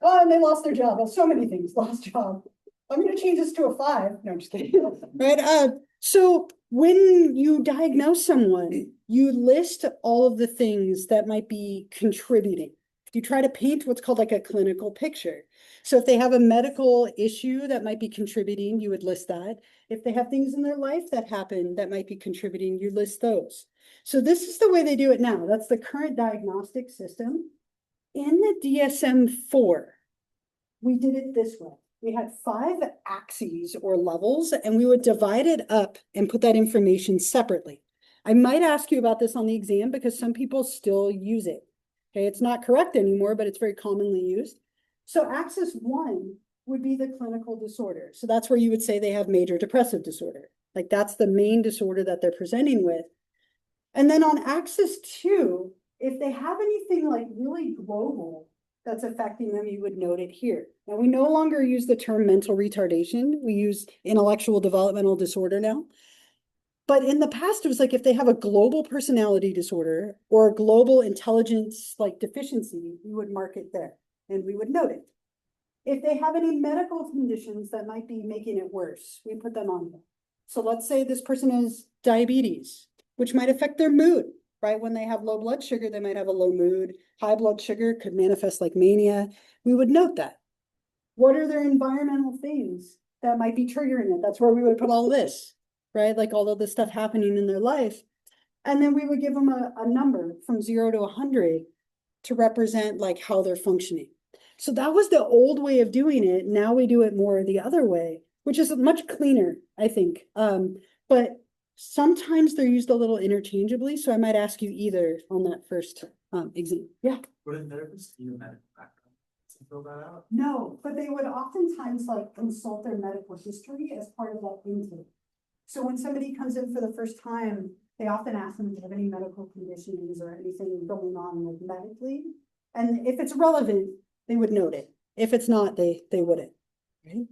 Oh, and they lost their job. Oh, so many things. Lost job. I'm gonna change this to a 5. No, I'm just kidding. Right. So when you diagnose someone, you list all of the things that might be contributing. You try to paint what's called like a clinical picture. So if they have a medical issue that might be contributing, you would list that. If they have things in their life that happen that might be contributing, you list those. So this is the way they do it now. That's the current diagnostic system. In the DSM-4, we did it this way. We had 5 axes or levels, and we would divide it up and put that information separately. I might ask you about this on the exam because some people still use it. Okay, it's not correct anymore, but it's very commonly used. So axis 1 would be the clinical disorder. So that's where you would say they have major depressive disorder. Like that's the main disorder that they're presenting with. And then on axis 2, if they have anything like really global that's affecting them, you would note it here. Now, we no longer use the term mental retardation. We use intellectual developmental disorder now. But in the past, it was like if they have a global personality disorder or a global intelligence like deficiency, we would mark it there and we would note it. If they have any medical conditions that might be making it worse, we put them on there. So let's say this person has diabetes, which might affect their mood, right? When they have low blood sugar, they might have a low mood. High blood sugar could manifest like mania. We would note that. What are their environmental things that might be triggering it? That's where we would put all this, right? Like all of this stuff happening in their life. And then we would give them a number from 0 to 100 to represent like how they're functioning. So that was the old way of doing it. Now we do it more the other way, which is much cleaner, I think. But sometimes they're used a little interchangeably. So I might ask you either on that first exam. Yeah. Would a therapist do a medical background to fill that out? No, but they would oftentimes like consult their medical history as part of that intake. So when somebody comes in for the first time, they often ask them if they have any medical conditions or anything going on like medically. And if it's relevant, they would note it. If it's not, they wouldn't. Right?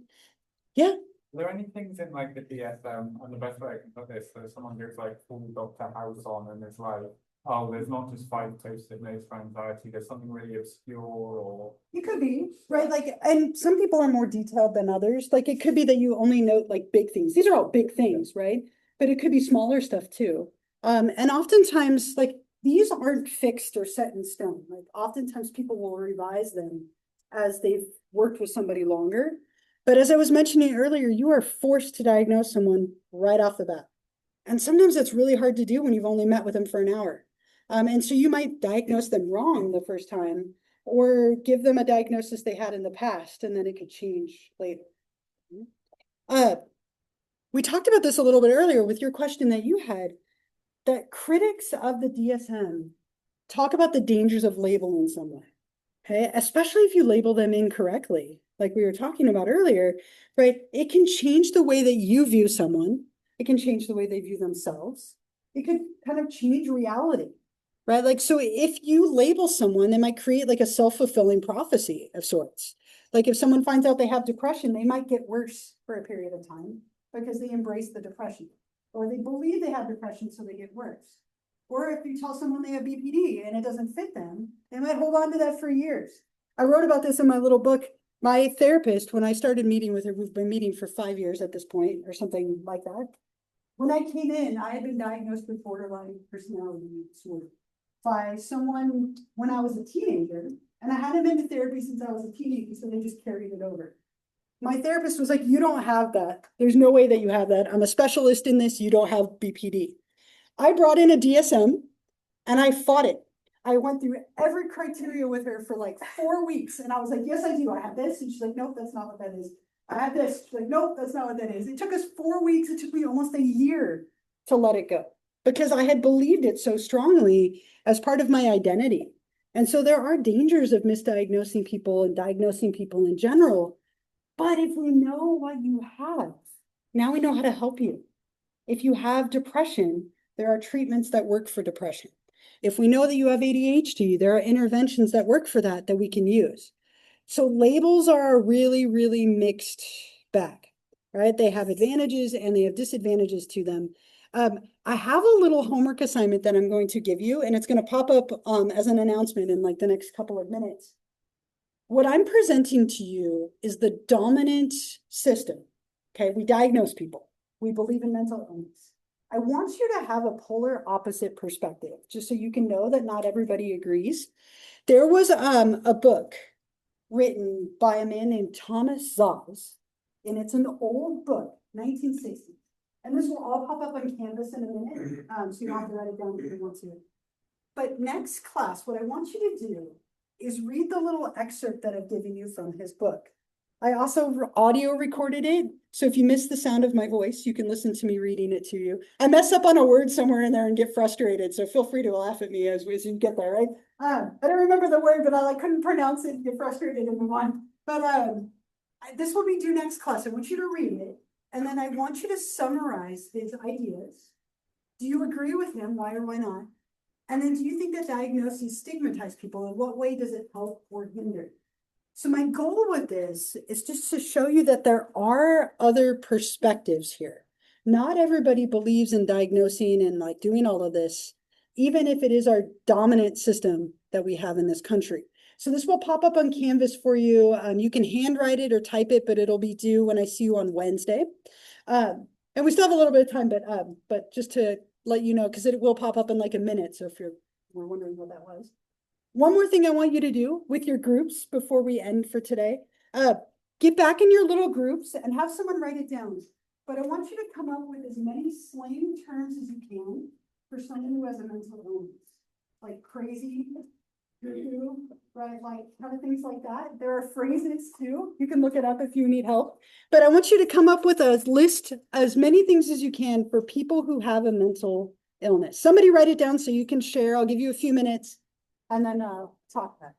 Yeah. Are there any things in like the DSM, and the best way I can put this, so someone gives like full Dr. House on and it's like, oh, there's not just 5 post-it notes for anxiety, there's something really obscure or. It could be, right? Like, and some people are more detailed than others. Like it could be that you only note like big things. These are all big things, right? But it could be smaller stuff too. And oftentimes like these aren't fixed or set in stone. Like oftentimes people will revise them as they've worked with somebody longer. But as I was mentioning earlier, you are forced to diagnose someone right off the bat. And sometimes it's really hard to do when you've only met with them for an hour. And so you might diagnose them wrong the first time or give them a diagnosis they had in the past, and then it could change later. We talked about this a little bit earlier with your question that you had, that critics of the DSM talk about the dangers of labeling someone, okay? Especially if you label them incorrectly, like we were talking about earlier, right? It can change the way that you view someone. It can change the way they view themselves. It could kind of change reality, right? Like, so if you label someone, they might create like a self-fulfilling prophecy of sorts. Like if someone finds out they have depression, they might get worse for a period of time because they embrace the depression, or they believe they have depression, so they get worse. Or if you tell someone they have BPD and it doesn't fit them, they might hold on to that for years. I wrote about this in my little book. My therapist, when I started meeting with her, we've been meeting for 5 years at this point or something like that. When I came in, I had been diagnosed with borderline personality disorder by someone when I was a teenager, and I hadn't been to therapy since I was a teenager, so they just carried it over. My therapist was like, you don't have that. There's no way that you have that. I'm a specialist in this. You don't have BPD. I brought in a DSM and I fought it. I went through every criteria with her for like 4 weeks. And I was like, yes, I do. I have this. And she's like, nope, that's not what that is. I have this. She's like, nope, that's not what that is. It took us 4 weeks. It took me almost a year to let it go. because I had believed it so strongly as part of my identity. And so there are dangers of misdiagnosing people and diagnosing people in general. But if we know what you have, now we know how to help you. If you have depression, there are treatments that work for depression. If we know that you have ADHD, there are interventions that work for that we can use. So labels are a really, really mixed bag, right? They have advantages and they have disadvantages to them. I have a little homework assignment that I'm going to give you, and it's going to pop up as an announcement in like the next couple of minutes. What I'm presenting to you is the dominant system. Okay, we diagnose people. We believe in mental illness. I want you to have a polar opposite perspective, just so you can know that not everybody agrees. There was a book written by a man named Thomas Szasz, and it's an old book, 1960. And this will all pop up on Canvas in a minute, so you don't have to write it down if you want to. But next class, what I want you to do is read the little excerpt that I've given you from his book. I also audio recorded it, so if you miss the sound of my voice, you can listen to me reading it to you. I mess up on a word somewhere in there and get frustrated, so feel free to laugh at me as you get there, right? I don't remember the word, but I couldn't pronounce it and get frustrated and move on. But this will be due next class. I want you to read it, and then I want you to summarize his ideas. Do you agree with him? Why or why not? And then do you think that diagnoses stigmatize people? In what way does it help or hinder? So my goal with this is just to show you that there are other perspectives here. Not everybody believes in diagnosing and doing all of this, even if it is our dominant system that we have in this country. So this will pop up on Canvas for you. You can handwrite it or type it, but it'll be due when I see you on Wednesday. And we still have a little bit of time, but just to let you know, because it will pop up in like a minute. So if you're wondering what that was. One more thing I want you to do with your groups before we end for today, get back in your little groups and have someone write it down. But I want you to come up with as many slang terms as you can for someone who has a mental illness, like crazy, right? Like kind of things like that. There are phrases too. You can look it up if you need help. But I want you to come up with a list, as many things as you can for people who have a mental illness. Somebody write it down so you can share. I'll give you a few minutes and then talk about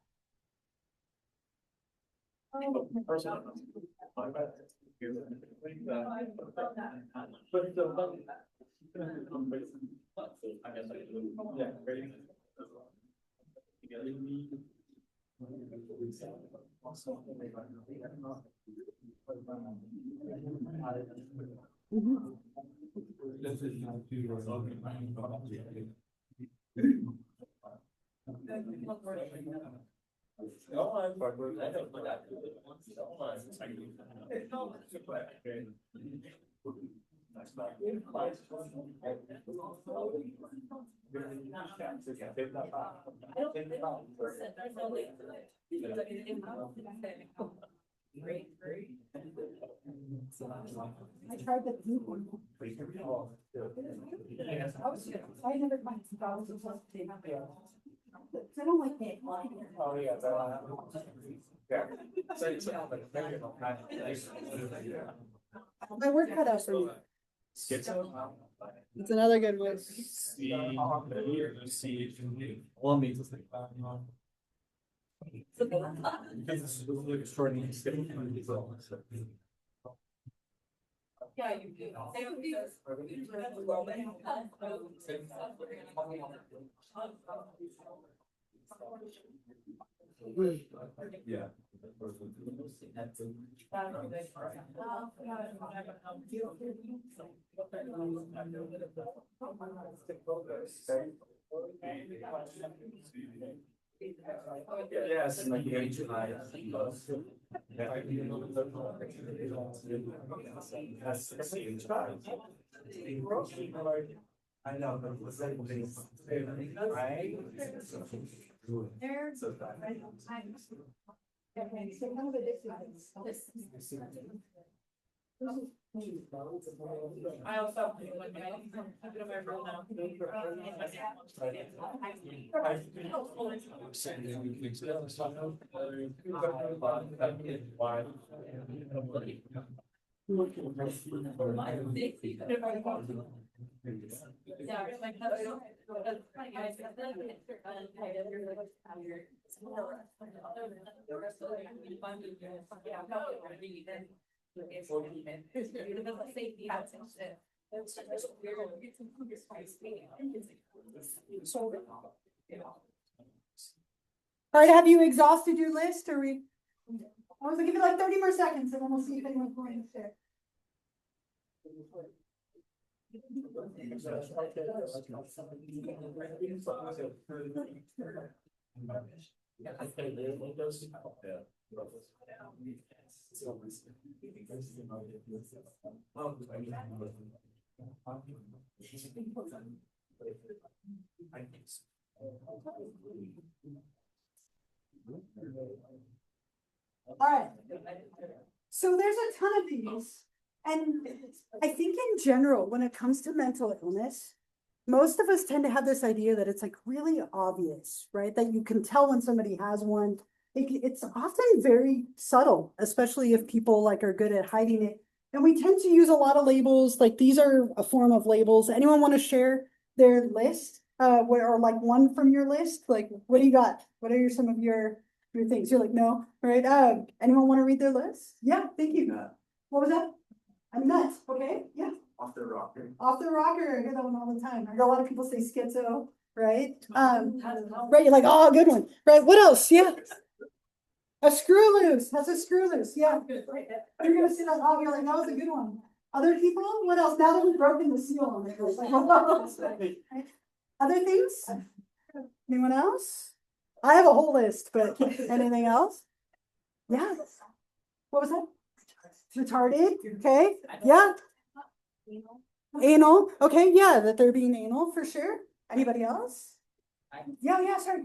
I tried the blue one. I never mind. I don't like that. Oh, yeah. My work cut out for me. It's another good one. Yeah, you do. Yeah. Yes, like you get July. I know, but was that right? There's okay, so kind of a difference. I also have to like a bit of my role now. Yeah, like, that's funny, guys. All right, have you exhausted your list, or we? I was gonna give you like 30 more seconds, and then we'll see if anyone's going to share. All right. So there's a ton of these. And I think in general, when it comes to mental illness, most of us tend to have this idea that it's like really obvious, right? That you can tell when somebody has one. It's often very subtle, especially if people like are good at hiding it. And we tend to use a lot of labels, like these are a form of labels. Anyone want to share their list? Or like one from your list? Like, what do you got? What are some of your things? You're like, no, right? Anyone want to read their list? Yeah, thank you. What was that? I'm nuts. Okay, yeah. Off the rocker. Off the rocker. I hear that one all the time. I hear a lot of people say schizo, right? Right. You're like, oh, good one. Right. What else? Yeah. A screw loose. That's a screw loose. Yeah. You're gonna see that. Oh, you're like, that was a good one. Other people? What else? Now that we've broken the seal on it. Right? Other things? Anyone else? I have a whole list, but anything else? Yeah. What was that? Retarded. Okay. Yeah. Anal. Okay. Yeah. That they're being anal for sure. Anybody else? Yeah. Sorry.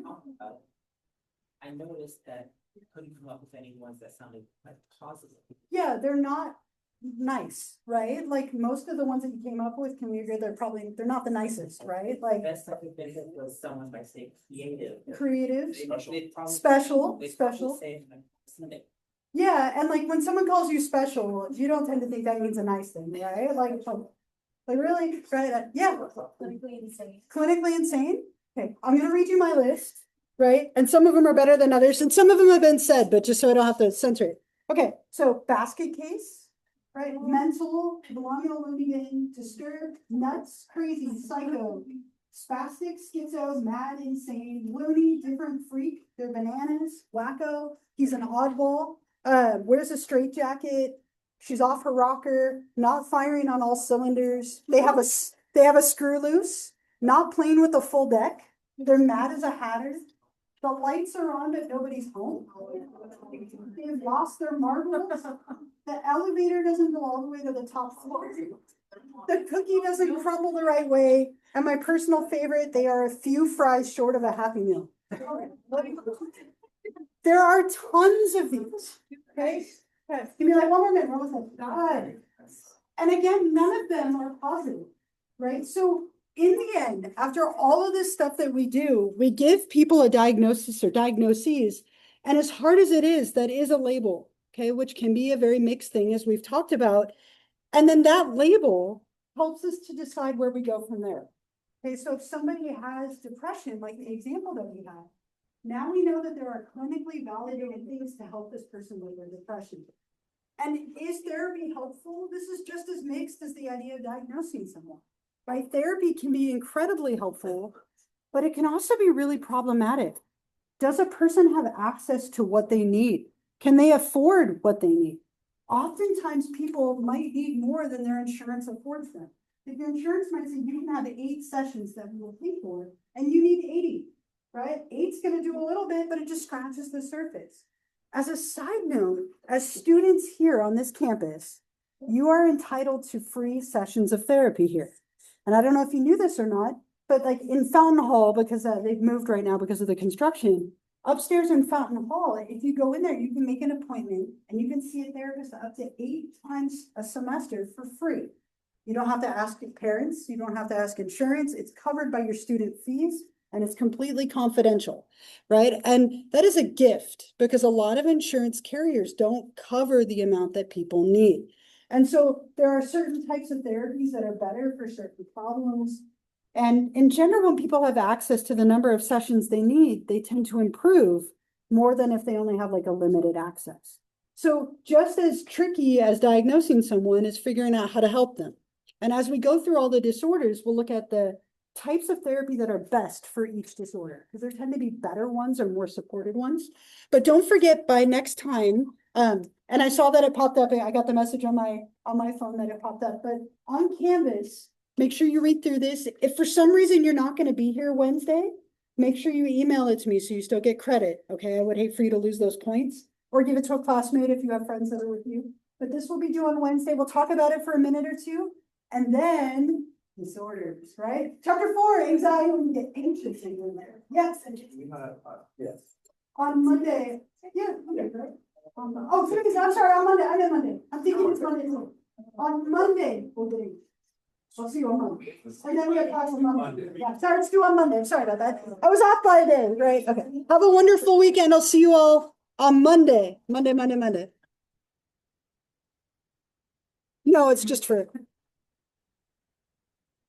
I noticed that you couldn't come up with any ones that sounded like positive. Yeah, they're not nice, right? Like most of the ones that you came up with, can we agree they're not the nicest, right? Like Best I could think of was someone might say creative. Creative, They'd probably special. say, like, Yeah, and like when someone calls you special, you don't tend to think that means a nice thing, right? Like really, right? Yeah. Clinically insane. Clinically insane. Okay, I'm gonna read you my list, right? And some of them are better than others, and some of them have been said, but just so I don't have to censor it. Okay, so basket case, right? Mental, belonging to loony bin, disturbed, nuts, crazy, psycho, spastic, schizo, mad, insane, loony, different freak, they're bananas, wacko, he's an oddball, wears a straitjacket, she's off her rocker, not firing on all cylinders, they have a screw loose, not playing with a full deck, they're mad as a hatter, the lights are on but nobody's home, they've lost their marbles, the elevator doesn't go all the way to the top floor, the cookie doesn't crumble the right way, and my personal favorite, they are a few fries short of a Happy Meal. There are tons of these, okay? Give me like one more minute, what was it? And again, none of them are positive, right? So in the end, after all of this stuff that we do, we give people a diagnosis or diagnoses, and as hard as it is, that is a label, okay? Which can be a very mixed thing, as we've talked about. And then that label helps us to decide where we go from there. Okay, so if somebody has depression, like the example that we had, now we know that there are clinically validated things to help this person with their depression. And is therapy helpful? This is just as mixed as the idea of diagnosing someone, right? Therapy can be incredibly helpful, but it can also be really problematic. Does a person have access to what they need? Can they afford what they need? Oftentimes people might need more than their insurance affords them. If your insurance might say you can have 8 sessions that we will pay for, and you need 80, right? 8's gonna do a little bit, but it just scratches the surface. As a side note, as students here on this campus, you are entitled to free sessions of therapy here. And I don't know if you knew this or not, but like in Fountain Hall, because they've moved right now because of the construction, upstairs in Fountain Hall, if you go in there, you can make an appointment and you can see a therapist up to 8 times a semester for free. You don't have to ask your parents, you don't have to ask insurance, it's covered by your student fees and it's completely confidential, right? And that is a gift because a lot of insurance carriers don't cover the amount that people need. And so there are certain types of therapies that are better for certain problems. And in general, when people have access to the number of sessions they need, they tend to improve more than if they only have like a limited access. So just as tricky as diagnosing someone is figuring out how to help them. And as we go through all the disorders, we'll look at the types of therapy that are best for each disorder, because there tend to be better ones or more supported ones. But don't forget by next time, and I saw that it popped up, I got the message on my phone that it popped up, but on Canvas, make sure you read through this. If for some reason you're not going to be here Wednesday, make sure you email it to me so you still get credit, okay? I would hate for you to lose those points, or give it to a classmate if you have friends that are with you. But this will be due on Wednesday. We'll talk about it for a minute or two, and then disorders, right? Chapter 4, anxiety, when you get anxious in there. Yes. Yes. On Monday, yeah, Monday, right? Oh, today's, I'm sorry, on Monday, I meant Monday. I'm thinking it's Monday. On Monday, we'll do. I'll see you on Monday. And then we have class on Monday. Yeah, sorry, it's due on Monday. I'm sorry about that. I was off by a day, right? Okay. Have a wonderful weekend. I'll see you all on Monday. Monday. No, it's just for